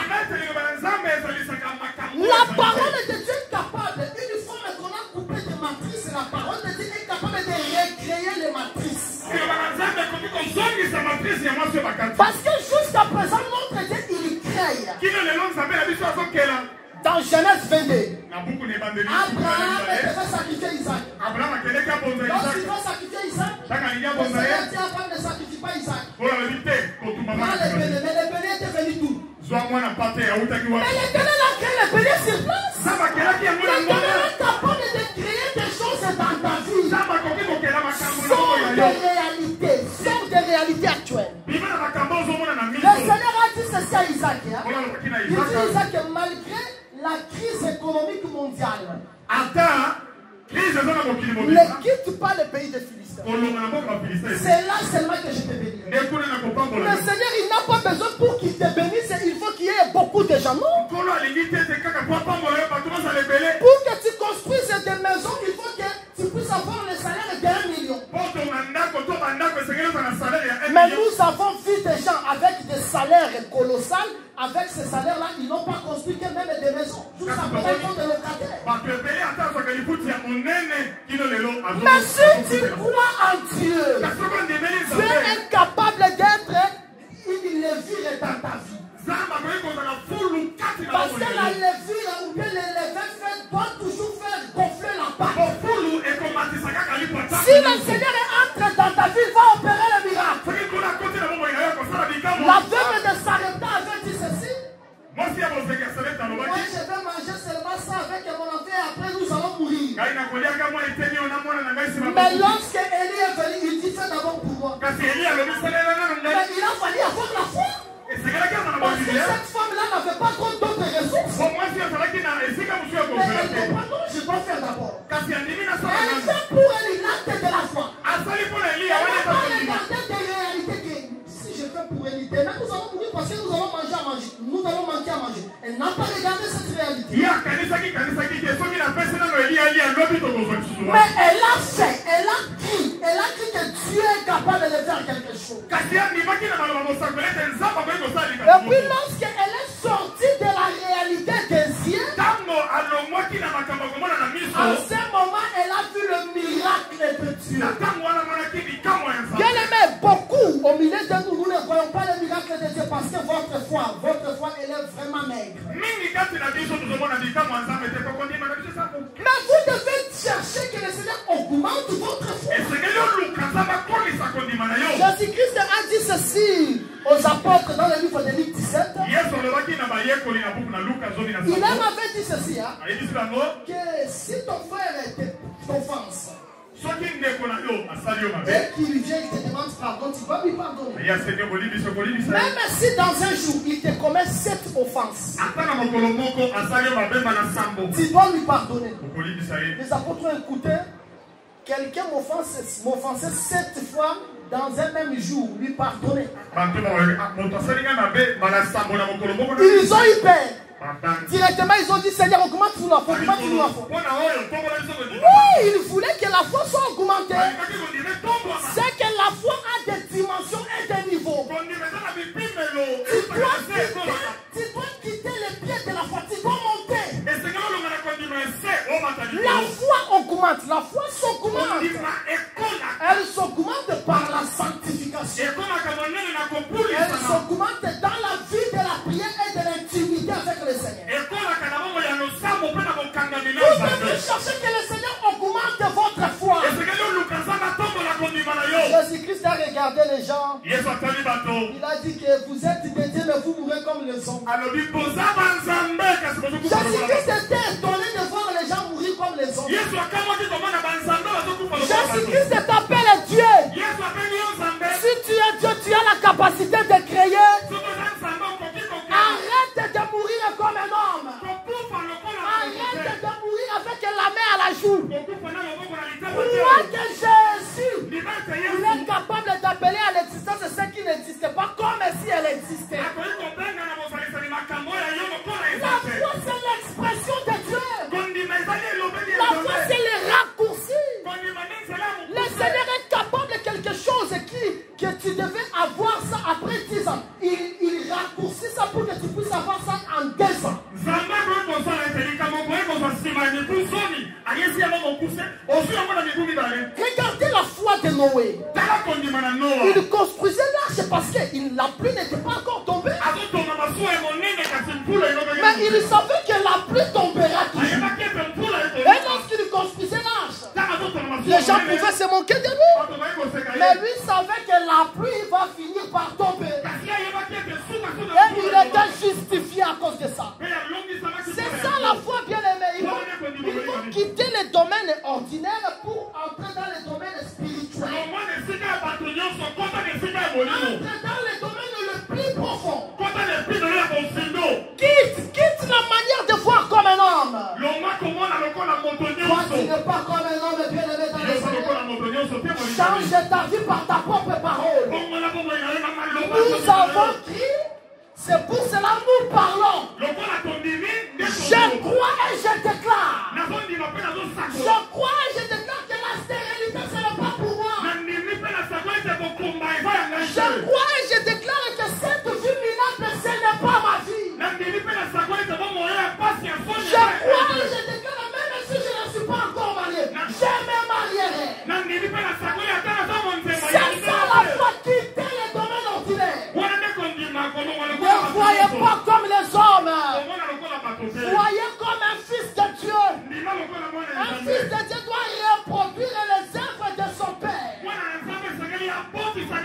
La parole de Dieu est capable, une fois qu'on a coupé des matrices, la parole de Dieu est capable de recréer les matrices. Parce que jusqu'à présent, notre Dieu, il crée. Dans Genèse 22, Abraham devait sacrifier Isaac. Lorsqu'il doit sacrifier Isaac, le Seigneur dit à Abraham ne sacrifie pas Isaac. Mais le béné était venu d'où? Mais l'Éternel a créé le béné sur place. L'Éternel est capable de créer des choses dans ta vie. Sors des réalités actuelles. Le Seigneur a dit ceci à Isaac. Il dit à Isaac que malgré la crise économique mondiale, ne quitte pas le pays des Philistins. C'est là seulement que je te bénis. Le Seigneur, il n'a pas besoin pour qu'il te bénisse, il faut qu'il y ait beaucoup de gens. Non. Pour que tu construises des maisons, il faut que tu puisses avoir le salaire de 1 million. Mais nous avons vu des gens avec des salaires colossaux. Avec ces salaires-là, ils n'ont pas construit que même des maisons. Tout simplement, ils font des locataires. Mais si tu crois en Dieu, tu es incapable d'être une levure dans ta vie. Parce que la levure ou bien les levures doit toujours faire gonfler la pâte. Si le Seigneur entre dans ta vie, il va opérer le miracle. La veuve de Sarepta avait dit ceci. Moi, je vais manger seulement ça avec mon enfant et après nous allons mourir. Mais lorsque Élie est venu, il dit fais d'abord pour moi. Mais il a fallu avoir la foi. Parce que cette femme-là n'avait pas trop d'autres ressources. Mais elle dit pas non, je dois faire d'abord. Elle fait pour elle l'acte de la foi. Elle n'a pas regardé des réalités que si je fais pour elle, demain nous allons mourir parce que nous allons manger à manger. Nous allons manquer à manger. Elle n'a pas regardé cette réalité. Mais elle a fait, elle a cru que Dieu est capable de faire quelque chose. Et puis lorsqu'elle est sortie de la réalité des cieux, en ce moment elle a vu le miracle de Dieu. Bien aimé, beaucoup au milieu de nous, nous ne voyons pas le miracle de Dieu parce que votre foi elle est vraiment maigre. Mais vous devez chercher que le Seigneur augmente votre foi. Jésus-Christ a dit ceci aux apôtres dans le livre de Luc 17. Il avait dit ceci, que si ton frère t'offense et qu'il vient, il te demande pardon, tu vas lui pardonner. Même si dans un jour il te commet 7 offenses, tu dois lui pardonner. Les apôtres ont écouté. Quelqu'un m'offensait 7 fois dans un même jour, lui pardonner. Ils ont eu peur. Directement, ils ont dit Seigneur, augmente-nous la foi. Oui, ils voulaient que la foi soit augmentée. C'est que la foi a des dimensions et des niveaux. Tu dois quitter les pieds de la foi. Tu dois monter. La foi augmente. La foi s'augmente. Elle s'augmente par la sanctification. purification. Elle s'augmente dans la vie de la prière et de l'intimité avec le Seigneur. Vous devez chercher que le Seigneur augmente votre foi. Jésus-Christ a regardé les gens. Il a dit que vous êtes des dieux, mais vous mourrez comme les hommes. Jésus-Christ était étonné de voir les gens mourir comme les hommes. Jésus-Christ t'appelle Dieu. Si tu es Dieu, tu as la capacité de créer. Arrête de mourir comme un homme. Arrête de mourir avec la main à la joue. Crois que Jésus, il est capable d'appeler à l'existence ce qui n'existe pas comme si elle existait. La foi, c'est l'expression de Dieu. La foi, c'est le raccourci. Le Seigneur est capable de quelque chose que tu devais avoir ça après 10 ans. Il raccourcit ça pour que tu puisses avoir ça en 2 ans. Regardez la foi de Noé. Il construisait l'arche parce que la pluie n'était pas encore tombée. Mais il savait que la pluie tombera toujours. Et lorsqu'il construisait l'arche, les gens pouvaient se moquer de lui. Mais lui savait que la pluie va finir par tomber. Et il était justifié à cause de ça. C'est ça la foi, bien aimé. Il faut quitter les domaines ordinaires pour entrer dans les domaines spirituels. Entrer dans les domaines le plus profond. Quitte la manière de voir comme un homme. Toi, tu n'es pas comme un homme bien aimé dans les Seigneur. Change ta vie par ta propre parole. Nous avons crié. C'est pour cela que nous parlons. Je crois et je déclare. Je crois et je déclare que la stérilité ce n'est pas pour moi. Je crois et je déclare que cette vie minable ce n'est pas ma vie. Je crois et je déclare même si je ne suis pas encore marié, je me marierai. C'est ça la foi, quitter les domaines ordinaires. Ne voyez pas comme les hommes. Voyez comme un fils de Dieu. Un fils de Dieu doit reproduire les œuvres de son Père.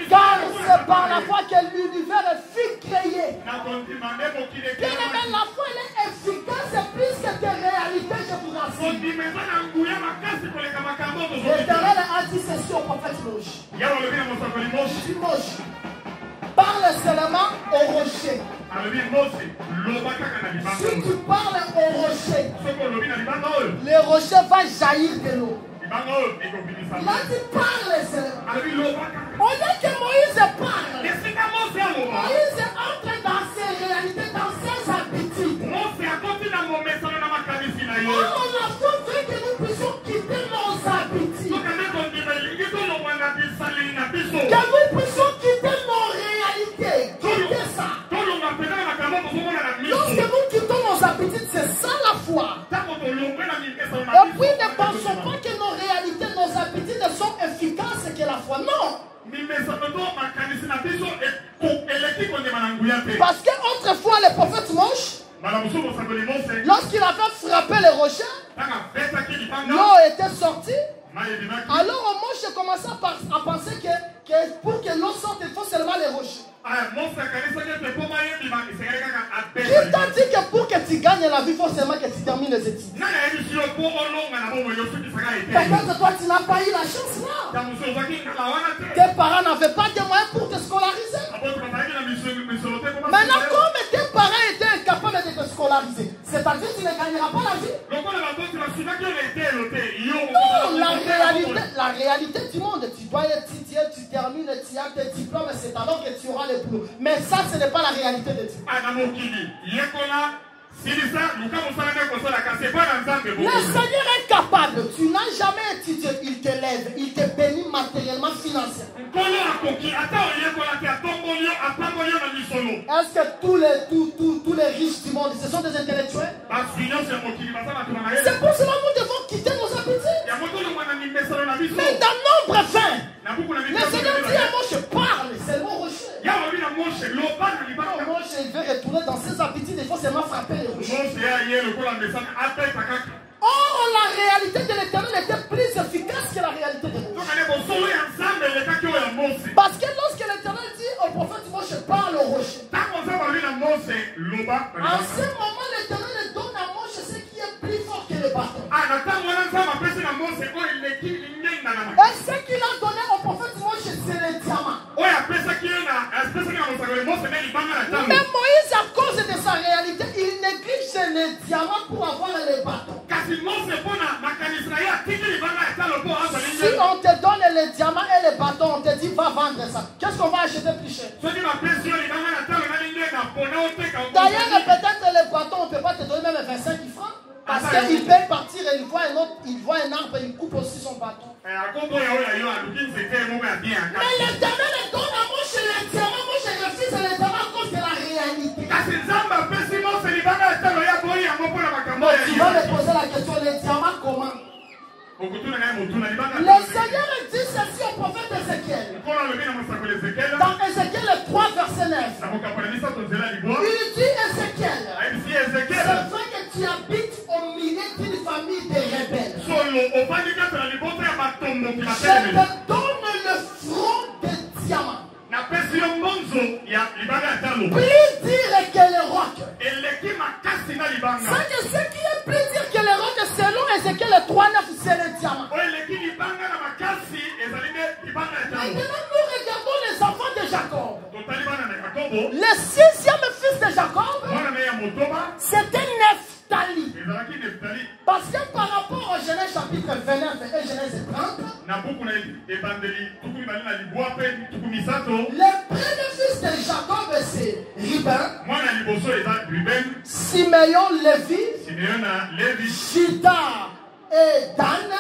Car c'est par la foi que l'univers fut créé. Bien aimé, la foi elle est efficace plus que des réalités, je vous rassure. L'Éternel a dit ceci au prophète Moïse. Parle seulement au rocher. Si tu parles au rocher, le rocher va jaillir de l'eau. Là, tu parles seulement. Au lieu que Moïse parle, Moïse entre dans ses réalités, dans ses habitudes. Alors, on a voulu que nous puissions quitter nos habitudes. Que nous puissions quitter nos réalités. Quitter ça. Lorsque nous quittons nos habitudes, c'est ça la foi. Et puis ne pensons pas que nos réalités, nos habitudes sont efficaces que la foi. Non. Parce qu'autrefois, le prophète Moïse, lorsqu'il avait frappé les rochers, l'eau était sortie. Alors Moïse commençait à penser que pour que l'eau sorte, il faut seulement les rochers. Qui t'a dit que pour que tu gagnes la vie, il faut seulement que tu termines les études? Peut-être toi, tu n'as pas eu la chance là. Tes parents n'avaient pas de moyens pour te scolariser. Maintenant, comme tes parents étaient incapables de te scolariser, c'est-à-dire que tu ne gagneras pas la vie. Non, la réalité du monde, tu dois étudier, tu termines, tu as tes diplômes, c'est alors que tu auras le boulot. Mais ça, ce n'est pas la réalité de Dieu. Le Seigneur est capable. Tu n'as jamais étudié, il te lève, il te bénit matériellement, financièrement. Est-ce que tous les riches du monde, ce sont des intellectuels? C'est pour cela que nous devons quitter nos habitudes. Mais dans nombre fin, le Seigneur dit à moi, je parle. il veut retourner dans ses habitudes, il faut seulement frapper le rocher. Or, la réalité de l'Éternel était plus efficace que la réalité de Moïse. Parce que lorsque l'Éternel dit au prophète Moïse, parle au rocher. En ce moment, l'Éternel donne à Moïse ce qui est plus fort que le bâton. Et ce qu'il a donné au prophète Moïse, c'est le diamant. Mais Moïse, à cause de sa réalité, il néglige le diamant pour avoir le bâton. Si on te donne le diamant et le bâton, on te dit va vendre ça. Qu'est-ce qu'on va acheter plus cher? D'ailleurs, peut-être le bâton, on ne peut pas te donner même 25 francs. Parce qu'il peut partir et il voit un autre, il voit un arbre et il coupe aussi son bâton. Mais l'Éternel donne à Moïse le diamant. Moi, je refuse le diamant à cause de la réalité. Mais tu vas me poser la question, le diamant comment? Le Seigneur dit ceci au prophète Ézéchiel. Dans Ézéchiel 3, verset 9. Il dit Ézéchiel, c'est vrai que tu habites au milieu d'une famille de rebelles. Je te donne le front de diamant. Plus dire que le roc. C'est ce qui est plus dire que le roc, selon Ézéchiel 3, 9, c'est le diamant. Maintenant, nous regardons les enfants de Jacob. Le 6e fils de Jacob, c'était Nephtali. Parce que par rapport au Genèse chapitre 29 et Genèse 30, le premier fils de Jacob, c'est Ruben, Siméon, Lévi, Juda et Dan.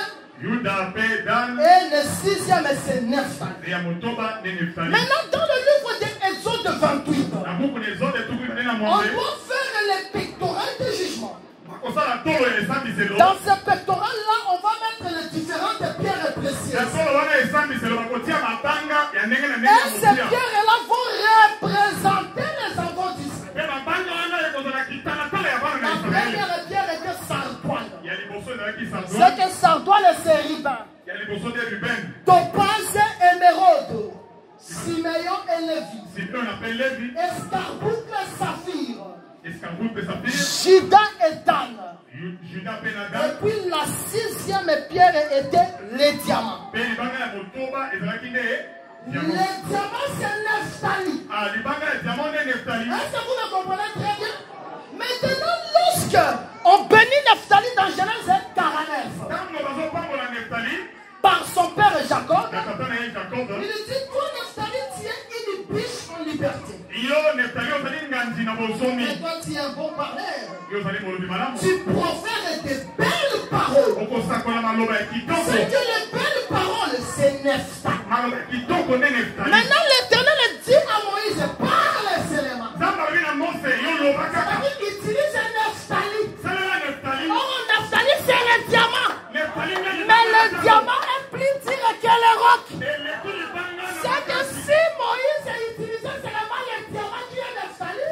Et le 6e, c'est Nephtali. Maintenant, dans le livre d'Exode 28, on doit faire les pectorales de jugement. Dans ce pectoral-là, on va mettre les différentes pierres précieuses. Et ces pierres-là vont représenter les enfants d'Israël. La première pierre était sardoine. C'est que sardoine, c'est Ruben. Topaz, émeraude. Siméon et Lévi. Escarboucle, saphir. Juda et Dan. Et puis la 6e pierre était le diamant. Le diamant, c'est Nephtali. Est-ce que vous me comprenez très bien? Maintenant, lorsque on bénit Nephtali dans Genèse 49, par son père Jacob, il dit, toi Nephtali, tu es une biche en liberté. Et toi, tu es un bon parleur. Tu profères de belles paroles. C'est que les belles paroles, c'est Nephtali. Maintenant, l'Éternel dit à Moïse, parle seulement. C'est-à-dire qu'il utilise Nephtali. Oh, Nephtali, c'est le diamant. Mais le diamant est plus dur que le roc. C'est que si Moïse utilisait seulement le diamant qui est Nephtali,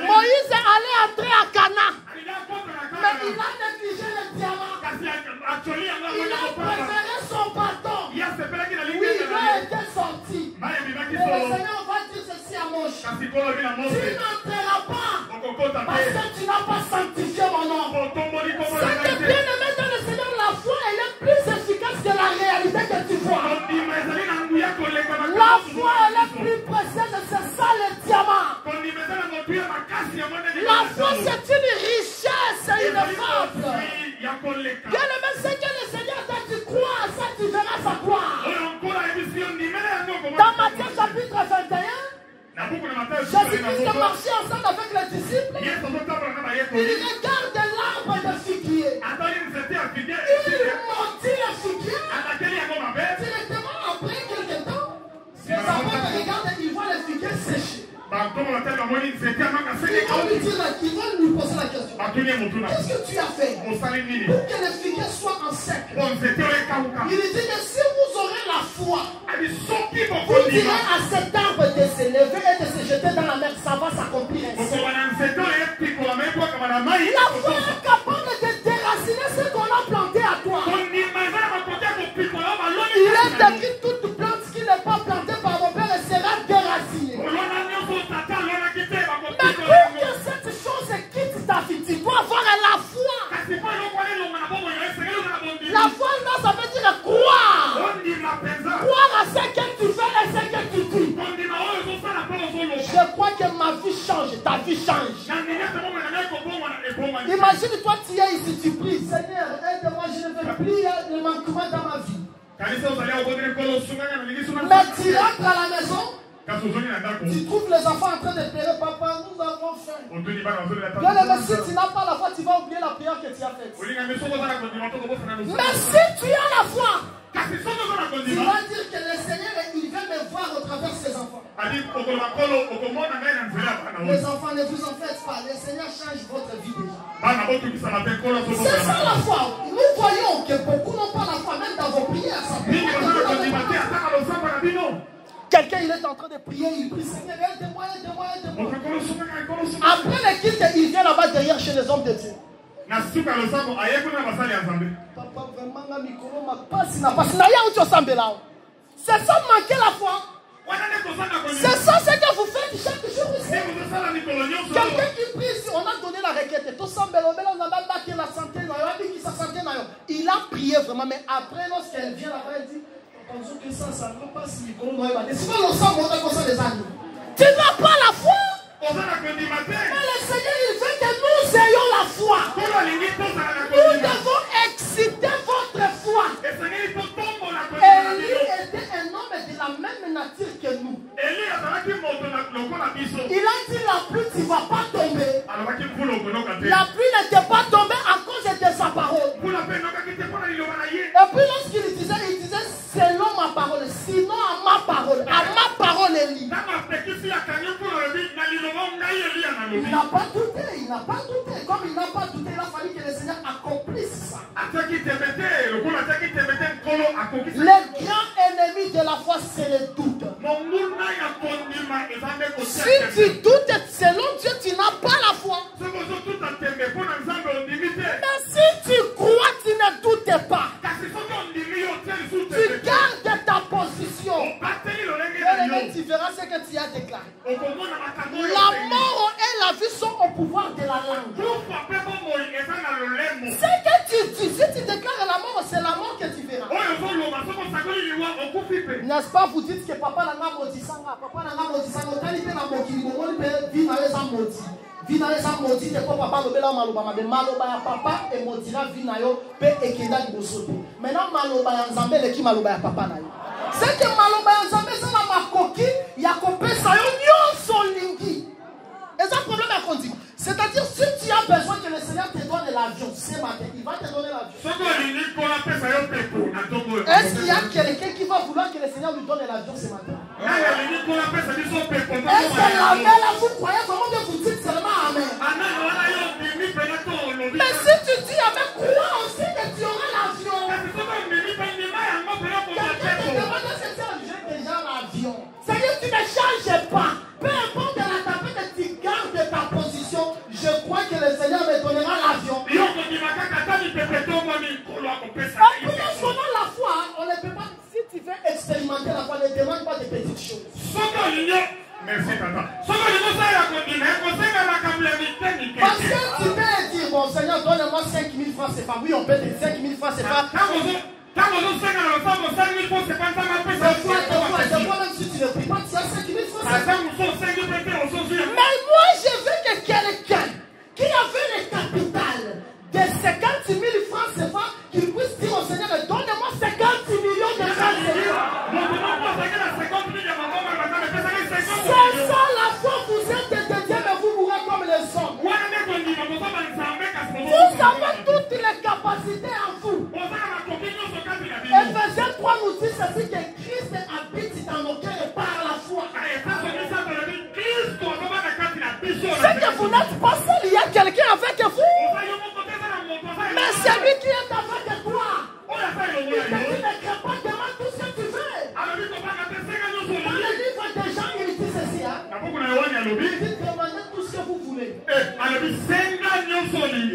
Moïse allait entrer à Cana. Mais il a négligé le diamant. Il a préféré son bâton. Oui, il a été sorti. Mais le Seigneur va dire ceci à Moïse. Tu n'entreras pas. Parce que tu n'as pas sanctifié mon nom. C'est que bien aimé dans le Seigneur, la foi elle est plus efficace que la réalité que tu vois. La foi elle est plus précieuse, c'est ça le diamant. La foi c'est une richesse, une fable. Bien aimé, c'est que le Seigneur t'a dit crois à ça, tu verras sa gloire. Dans Matthieu chapitre 21, Jésus-Christ a marché ensemble avec les disciples. Il regarde l'arbre de figuier. Il maudit le figuier. Directement après quelques temps, les enfants regardent et ils voient le figuier sécher. Ils vont lui poser la question. Qu'est-ce que tu as fait pour que le figuier soit en sec? Il dit que si vous aurez la foi, vous direz à cet arbre de se lever et de se jeter dans la mer change, ta vie change. Imagine toi, tu es ici, tu pries. Seigneur, aide-moi, je ne veux plus le manquement dans ma vie. Mais tu rentres à la maison, tu trouves les enfants en train de pleurer. Papa, nous avons faim. Bien aimé, si tu n'as pas la foi, tu vas oublier la prière que tu as faite. Mais si tu as la foi, tu vas dire que le Seigneur, il vient me voir au travers de ses enfants. Les enfants, ne vous en faites pas. Le Seigneur change votre vie déjà. C'est ça la foi. Nous voyons que beaucoup n'ont pas la foi, même dans vos prières. Quelqu'un, il est en train de prier, il prie, Seigneur, aide-moi, aide-moi, aide-moi. Après le culte, il vient là-bas derrière chez les hommes de Dieu. Papa, vraiment, la micro m'a passé, n'a pas. C'est ça manquer la foi. C'est ça ce que vous faites chaque jour ici. Quelqu'un qui prie ici, on a donné la requête. Il a prié vraiment, mais après, lorsqu'elle vient là-bas, elle dit, que ça ne va pas si tu n'as pas la foi. Mais le Seigneur, il veut que nous ayons la foi. Nous devons exciter votre foi. Élie était un homme de la même nature que nous. Il a dit la pluie, tu ne vas pas tomber. La pluie n'était pas tombée à cause de sa parole. Et puis lorsqu'il disait selon ma parole, sinon à ma parole, Élie. Il n'a pas douté, il n'a pas douté. Comme il n'a pas douté, il a fallu que le Seigneur accomplisse ça. Le grand ennemi de la foi, c'est le doute. Si tu doutes, selon Dieu, tu n'as pas la foi. Mais si tu crois, tu ne doutes pas. Tu gardes ta position. Tu verras ce que tu as déclaré. La mort et la vie sont au pouvoir de la langue. Ce que tu dis, si tu déclares la mort, c'est la mort que tu verras. N'est-ce pas, vous dites que papa n'a pas maudit ça. Papa n'a pas maudit ça. Vina eza maudit te ko papa lobela maloba mabe maloba ya papa e modira vina yo pe ekenda libosoto. Maintenant maloba ya nzambe leki maloba ya papa na yo. C'est que maloba ya nzambe za na makoki ya kopesa yo nyonso lingi. Et ça problème à conduire. C'est-à-dire si tu as besoin que le Seigneur te donne l'avion ce matin, il va te donner l'avion. Est-ce qu'il y a quelqu'un qui va vouloir que le Seigneur lui donne l'avion ce matin? Est-ce que l'amen là vous croyez vraiment que vous dites seulement amen? Mais si tu dis amen, crois aussi que tu auras l'avion. Quelqu'un te demande si tu as déjà l'avion. C'est-à-dire tu ne changes pas. Peu importe la tapette, tu gardes ta position. Je crois que le Seigneur me donnera l'avion. Et puis selon la foi, on ne peut pas. Si tu veux expérimenter la foi, ne demande pas de petites choses. Merci, papa. Parce que tu peux dire, bon Seigneur, donne-moi 5 000 francs, c'est pas. Oui, on peut dire 5 000 francs, c'est pas. Des fois, même si tu ne pries pas, tu as 5 000 francs. Mais moi, je veux que quelqu'un qui avait le capital de 50 000 francs, c'est pas, qu'il puisse dire au Seigneur, donne-moi 50 millions de francs. C'est ça la foi, vous êtes de Dieu, mais vous mourrez comme les hommes. Vous avez toutes les capacités en vous. Ephésiens 3 nous dit ceci, que Christ habite dans nos cœurs par la foi. C'est que vous n'êtes pas seul, il y a quelqu'un avec vous. Mais c'est lui qui est avec toi. Il te dit ne crée pas, demande tout ce que tu veux. Dans le livre des gens, il dit ceci. Il dit demandez tout ce que vous voulez.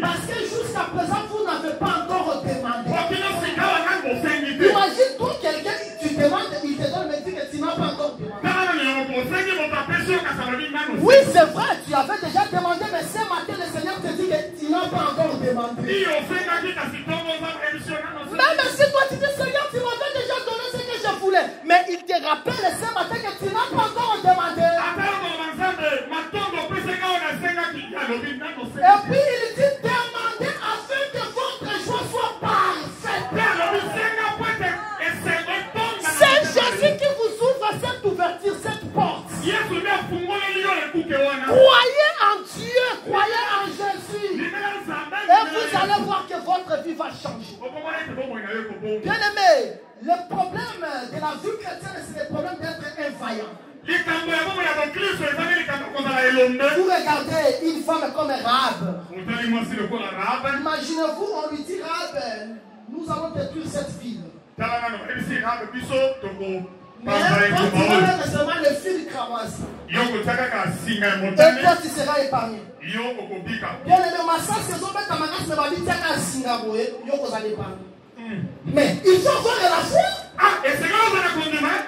Parce que jusqu'à présent, vous n'avez pas encore demandé. Imagine-toi quelqu'un, tu demandes, il te donne, mais dit que tu n'as pas encore demandé. Oui, c'est vrai, tu avais déjà demandé, mais ce matin, le Seigneur te dit que tu n'as pas encore demandé. Même si toi, tu dis, Seigneur, tu m'avais déjà donné ce que je voulais, mais il te rappelle ce matin que tu n'as pas encore demandé. Et puis il dit demandez afin que votre joie soit parfaite. C'est Jésus qui vous ouvre cette ouverture, cette porte. Croyez en Dieu, croyez en Jésus. Et vous allez voir que votre vie va changer. Bien aimé, le problème de la vie chrétienne, c'est le problème d'être un vaillant. Vous regardez une femme comme Rahab. Imaginez-vous, on lui dit Rahab, nous allons détruire cette ville. Mais quand tu vas recevoir le fil du cramoisi, et toi tu seras épargné. Bien aimé, ma soeur, c'est ça, mais il faut avoir la foi.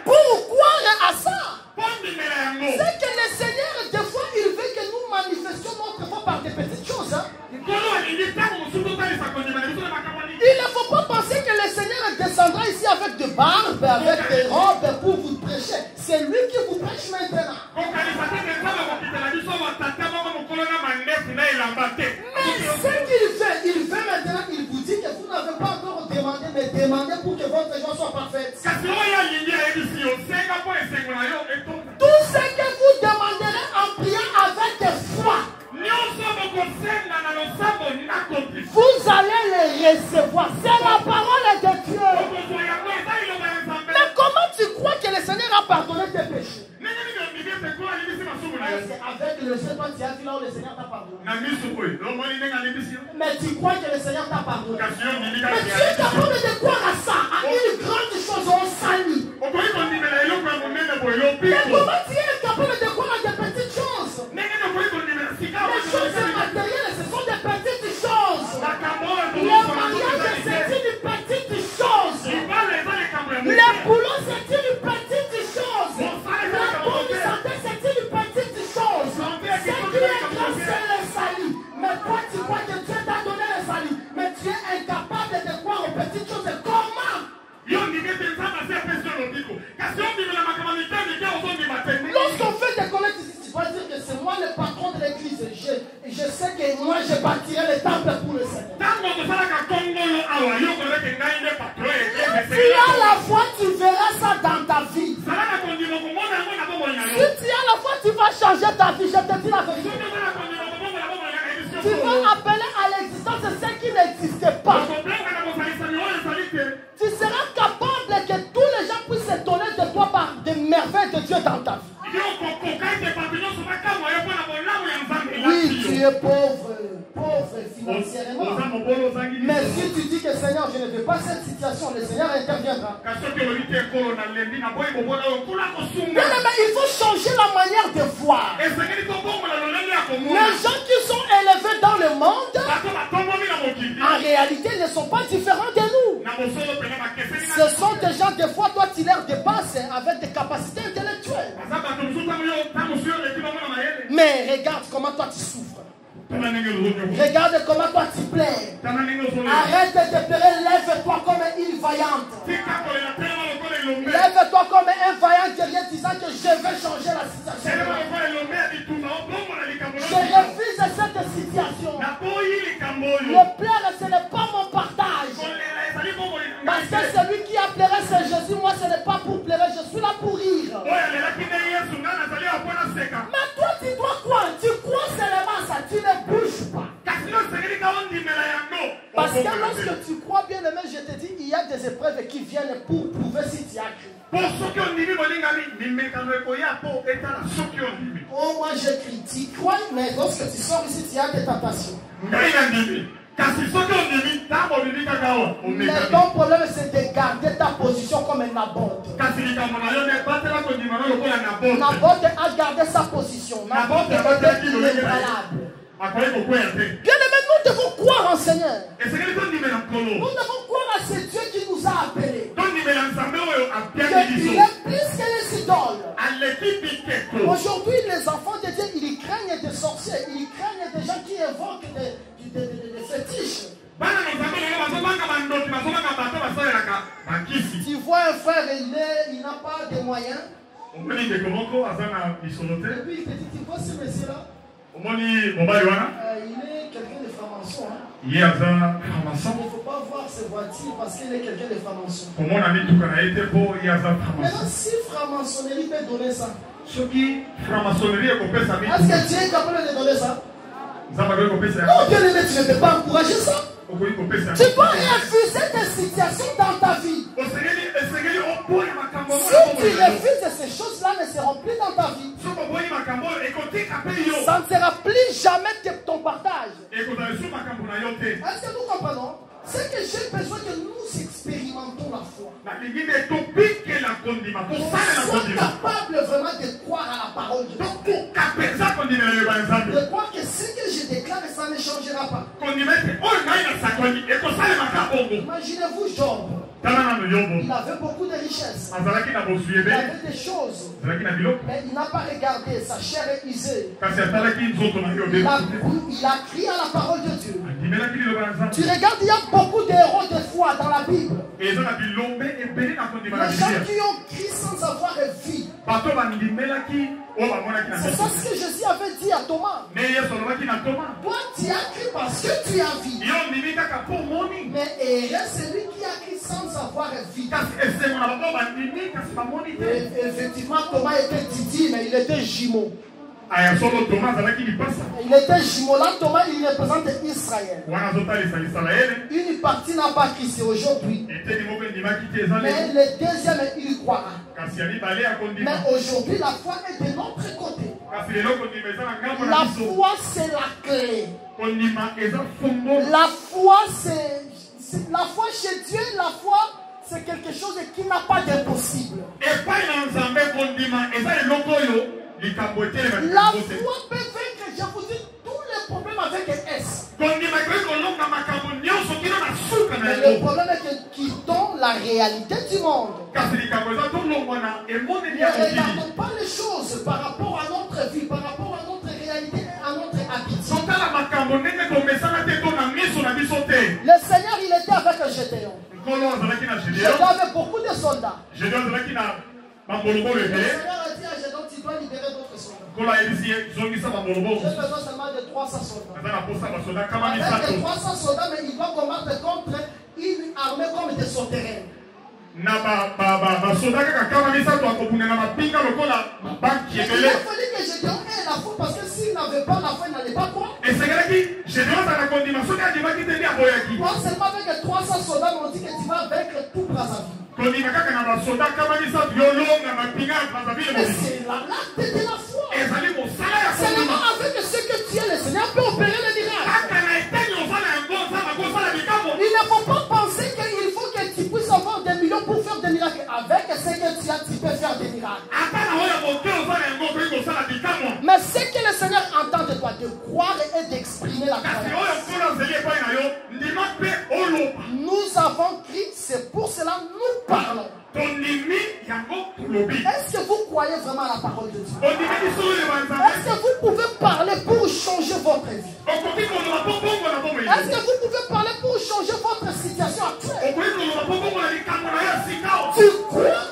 Pour croire à ça. C'est que le Seigneur, des fois, il veut que nous manifestions notre foi par des petites choses. Hein? Il ne faut pas penser que le Seigneur descendra ici avec des barbes, avec des robes pour vous prêcher. C'est lui qui vous prêche maintenant. Mais ce qu'il fait maintenant, il vous dit que vous n'avez pas encore demandé, mais demandez pour que votre joie soit parfaite. Tout ce que vous demanderez en priant avec foi, vous allez les recevoir. C'est la parole de Dieu. Mais comment tu crois que le Seigneur a pardonné tes péchés? C'est avec le Seigneur, toi tu as vu là où le Seigneur t'a pardonné. Mais tu crois que le Seigneur t'a pardonné. Mais tu es capable de croire à ça, à une grande chose au salut. Mais comment tu es capable de croire à des petites choses? Les choses matérielles, ce sont des petites choses. Le mariage, c'est une petite chose. Le boulot, c'est une petite chose. La bonne santé, c'est une petite chose. Ce qui est grand, c'est le salut. Mais toi, tu crois que Dieu t'a donné le salut. Mais tu es incapable de croire aux petites choses. Comment? Lorsqu'on fait des collectes ici, tu vas dire que c'est moi le patron de l'église. Je sais que moi je bâtirai le temple pour le Seigneur. Si tu as la foi, tu verras ça dans ta vie. Si tu as la foi, tu vas changer ta vie. Je te dis la vérité. Tu vas appeler à l'existence ce qui n'existait pas. Tu seras capable que tous les gens puissent s'étonner de toi par des merveilles de Dieu dans ta vie. Oui, tu es pauvre financièrement. Mais si tu dis que Seigneur, je ne veux pas cette situation, le Seigneur interviendra. Mais il faut changer la manière de voir. Les gens qui sont élevés dans le monde, en réalité, ne sont pas différents de nous. Ce sont des gens, des fois, toi, tu leur dépasses avec des capacités intellectuelles. Mais regarde comment toi tu souffres. Regarde comment toi tu plais. Arrête de pleurer, lève-toi comme une vaillante. Lève-toi comme un vaillant guerrier disant que je vais changer la situation. Je refuse cette situation. Le plaire, ce n'est pas mon partage. Parce que celui qui a pleuré, c'est Jésus. Moi, ce n'est pas pour pleurer, je suis là pour rire. Mais toi, tu dois quoi? Tu crois seulement ça, tu ne bouges pas. Parce que lorsque tu crois, bien aimé, je te dis, il y a des épreuves qui viennent pour prouver si tu as cru. Oh, moi je critique, crois, mais lorsque tu sors ici, tu as des tentations. Mais ton problème, c'est de garder ta position comme un Naboth. Naboth a gardé sa position. Naboth était inébranlable. Bien aimé, nous devons croire en Seigneur. Nous devons croire à ce Dieu qui nous a appelés. Il est plus que les idoles. Aujourd'hui, les enfants de Dieu, ils craignent des sorciers, ils craignent des gens qui évoquent des fétiches. Tu vois un frère, il n'a pas de moyens. Et puis il te dit, tu vois ce monsieur-là? est quelqu'un de franc-maçon. Hein? Il ne faut pas voir ses voitures parce qu'il est quelqu'un de franc-maçon. Maintenant, si franc-maçonnerie peut donner ça, est-ce que Dieu est capable de donner ça? Non, bien aimé, tu ne peux pas encourager ça. Tu peux refuser des situations dans ta vie. Si tu refuses de ces choses-là, ne seront plus dans ta vie. Ça ne sera plus jamais ton partage. Est-ce que nous comprenons? C'est que j'ai besoin que nous expérimentons la foi. Nous sommes capables vraiment de croire à la parole de Dieu. De croire que ce que je déclare, ça ne changera pas. Imaginez-vous Job. Il avait beaucoup de richesses. Il avait des choses. Mais il n'a pas regardé. Sa chair est usée. Il a crié à la parole de Dieu. Tu regardes, il y a beaucoup d'héros de foi dans la Bible. Les gens qui ont crié sans avoir vie. C'est ça ce que Jésus avait dit à Thomas. Toi, tu as crié parce que tu as vie. Mais heureux celui qui a crié sans avoir vie. Effectivement, Thomas était Didi, mais il était jumeau. Il était jumeau. Là, Thomas, il représente Israël. Une partie n'a pas Christ aujourd'hui. Mais le deuxième, il croira. Mais aujourd'hui, la foi est de notre côté. La foi, c'est la clé. La foi, la foi chez Dieu, la foi, c'est quelque chose qui n'a pas d'impossible. La foi peut vaincre, je vous dis, tous les problèmes avec un S. Mais le problème est qu'ils donnent la réalité du monde. Ne regardons pas les choses par rapport à notre vie, par rapport à notre réalité, à notre habitude. Le Seigneur, il était avec un Gédéon. Gédéon avait beaucoup de soldats. Le Seigneur a dit à Gédéon, tu dois libérer d'autres soldats. J'ai besoin seulement de 300 soldats. Avec 300 soldats, mais il va combattre contre une armée comme des sauterelles. Il a fallu que Gédéon ait la foi parce que s'il n'avait pas la foi, il n'allait pas croire. Moi seulement avec 300 soldats, on dit que tu vas vaincre tout Brazzaville. Mais c'est l'acte de la foi. Seulement avec ce que tu es, le Seigneur peut opérer le miracle. Il ne faut pas penser qu'il faut que tu puisses avoir des millions pour faire des miracles. Avec ce que tu as, tu peux faire des miracles. Mais ce que le Seigneur entend de toi, de croire et d'exprimer la croyance. Nous avons crié, c'est pour cela que nous parlons. Est-ce que vous croyez vraiment à la parole de Dieu? Est-ce que vous pouvez parler pour changer votre vie? Est-ce que vous pouvez parler pour changer votre situation actuelle? Tu crois?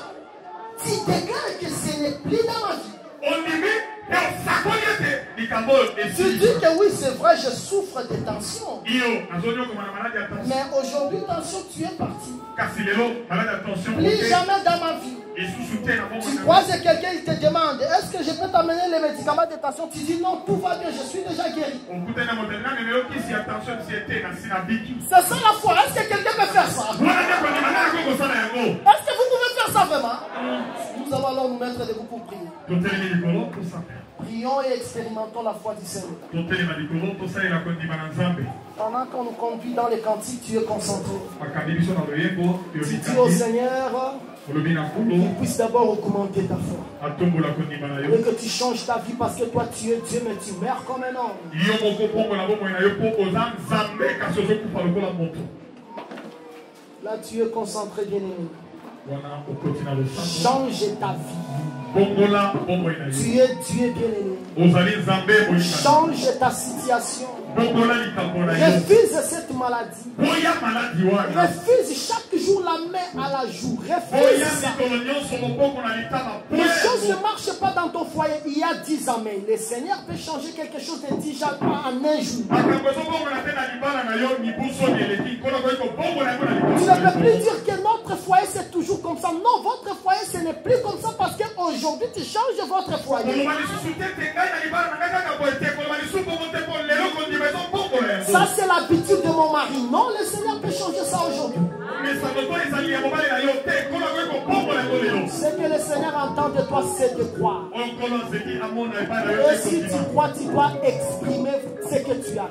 Tu déclares que ce n'est plus dans ma vie. Tu dis que oui, c'est vrai, je souffre de tension. Mais aujourd'hui, tension, tu es parti. Plus jamais dans ma vie. Tu croises quelqu'un, il te demande, est-ce que je peux t'amener les médicaments de tension? Tu dis non, tout va bien, je suis déjà guéri. C'est ça la foi. Est-ce que quelqu'un peut faire ça? Est-ce que vous pouvez faire ça vraiment? Nous allons alors nous mettre debout pour prier. Prions et expérimentons la foi du Seigneur. Pendant qu'on nous conduit dans les cantiques, tu es concentré. Tu dis au Seigneur qu'il puisse d'abord augmenter ta foi. Et que tu changes ta vie parce que toi tu es Dieu, mais tu meurs comme un homme. Là tu es concentré, bien-aimé. Change ta vie. Tu es Dieu, bien-aimé. Change ta situation. Refuse cette maladie. Refuse chaque jour toujours la main à la joue. Réfléchis ça. Les choses ne marchent pas dans ton foyer. Il y a 10 ans, mais le Seigneur peut changer quelque chose de 10 ans en un jour. Tu ne peux plus dire que notre foyer c'est toujours comme ça. Non, votre foyer ce n'est plus comme ça parce qu'aujourd'hui tu changes votre foyer. Ça c'est l'habitude de mon mari. Non, le Seigneur peut changer ça aujourd'hui. Ce que le Seigneur entend de toi, c'est de croire. Et si tu crois, tu dois exprimer ce que tu as.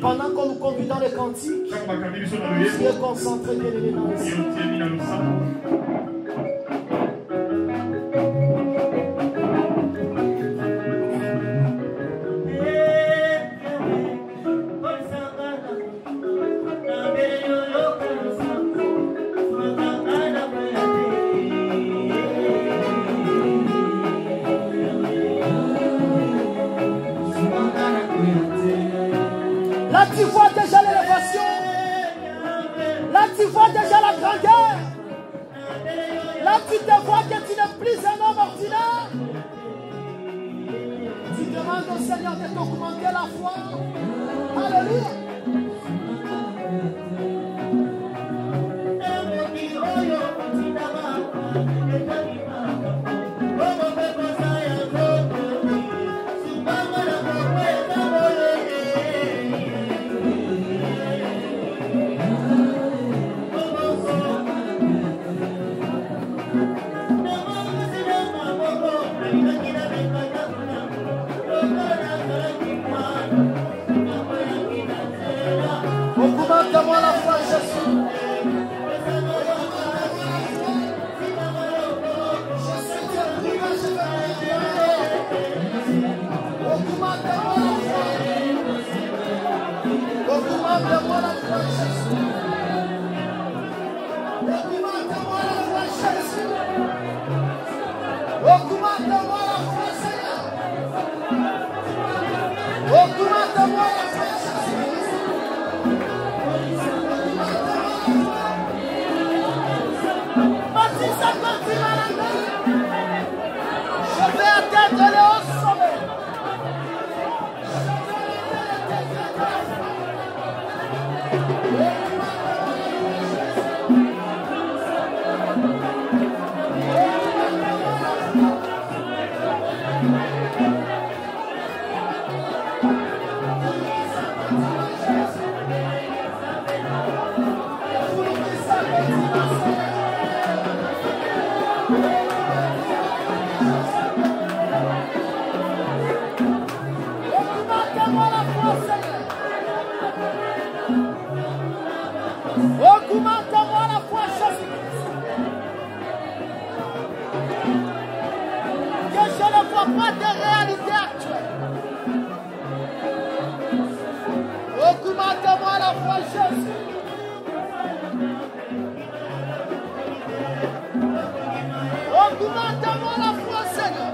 Pendant qu'on nous conduit dans le cantique, tu es concentré bien aimé dans le Seigneur. Là, tu vois déjà l'élévation. Là, tu vois déjà la grandeur. Là, tu te vois que tu n'es plus un homme ordinaire. Tu demandes au Seigneur de t'augmenter la foi. Alléluia. Augmente-moi la foi, Jésus. Augmente-moi la foi, Jésus. Augmente-moi la foi, Jésus. Augmente-moi la foi, Seigneur. Augmente-moi la foi, Jésus. Je vais atteindre le haut sommet. Augmente-moi la foi, Jésus-Christ. Que je ne vois pas de réalité actuelle. Augmente-moi la foi, Jésus. Augmente-moi la foi, Seigneur.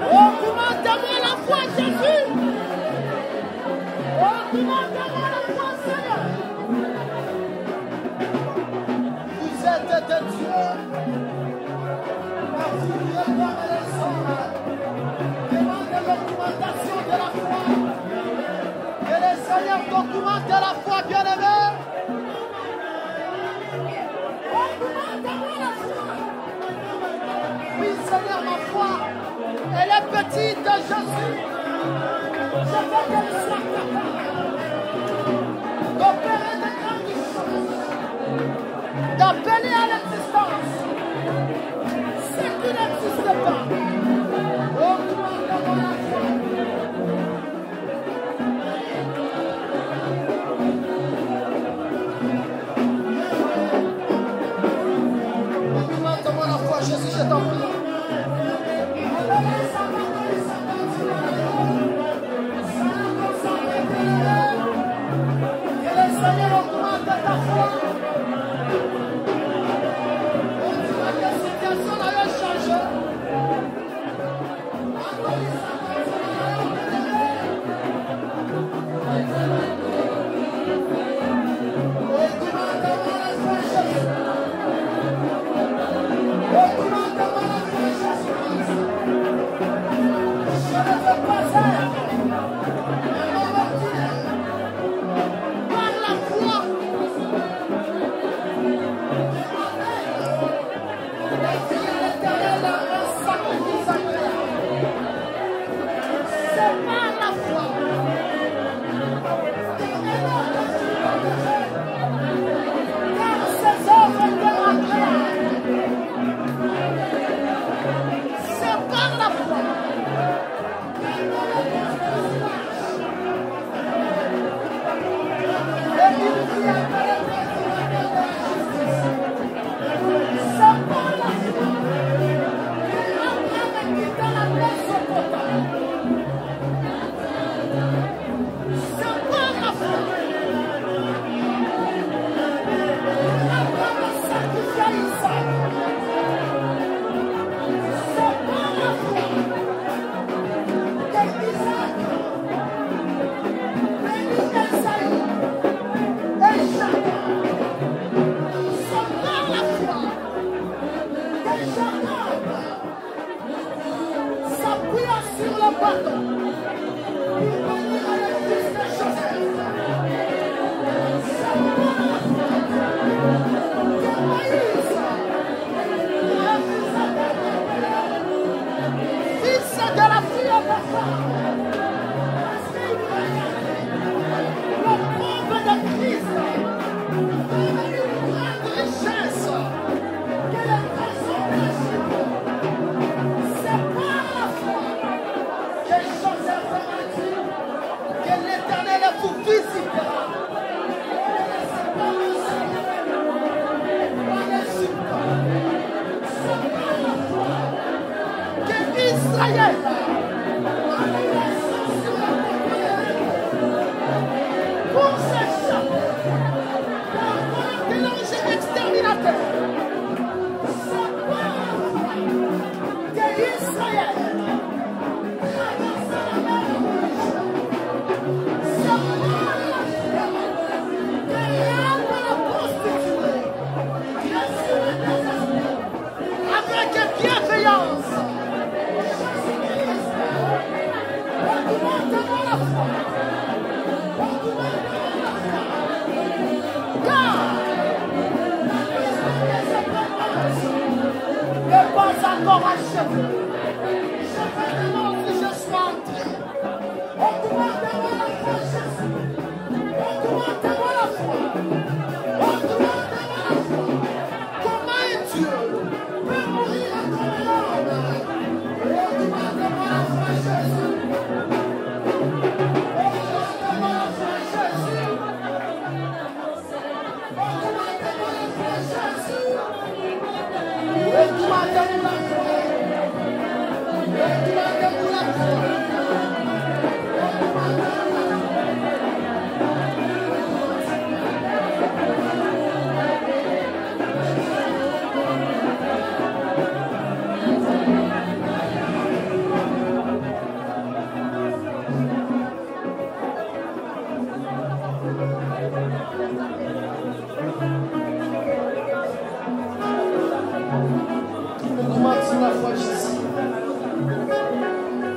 Augmente-moi la foi, Jésus. Augmente-moi la foi, Seigneur. Vous êtes de Dieu. Particulier comme les hommes. Demandez l'augmentation de la foi. Que le Seigneur t'augmente la foi, bien-aimé. Augmente-moi la foi. Oui, Seigneur, ma foi. Elle est petite, Jésus. Je veux qu'elle soit capable d'opérer de grandes choses. résiste pas. Augmente-moi la foi, Jésus, je t'en prie. Que le Seigneur augmente ta foi. La situation n'a rien changé.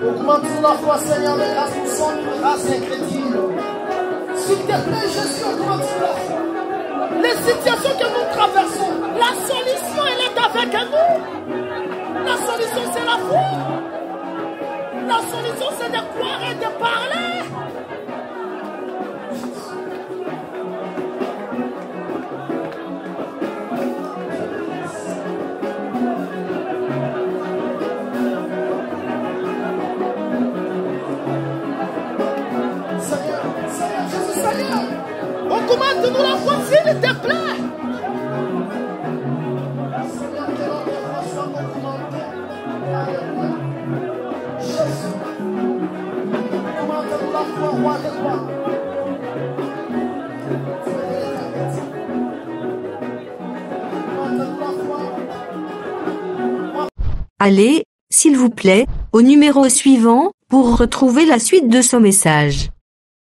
Augmente la foi, Seigneur, mais grâce nous sommes une race incrédule. S'il te plaît, Jésus, augmente la foi. Les situations que nous traversons, la solution, elle est avec nous. La solution, c'est la foi. La solution, c'est de croire et de parler. pour la foi, s'il te plaît. Seigneur, que notre foi soit documentée. Alléluia. Jésus. Documente la foi, roi de gloire. Allez, s'il vous plaît, au numéro suivant, pour retrouver la suite de ce message.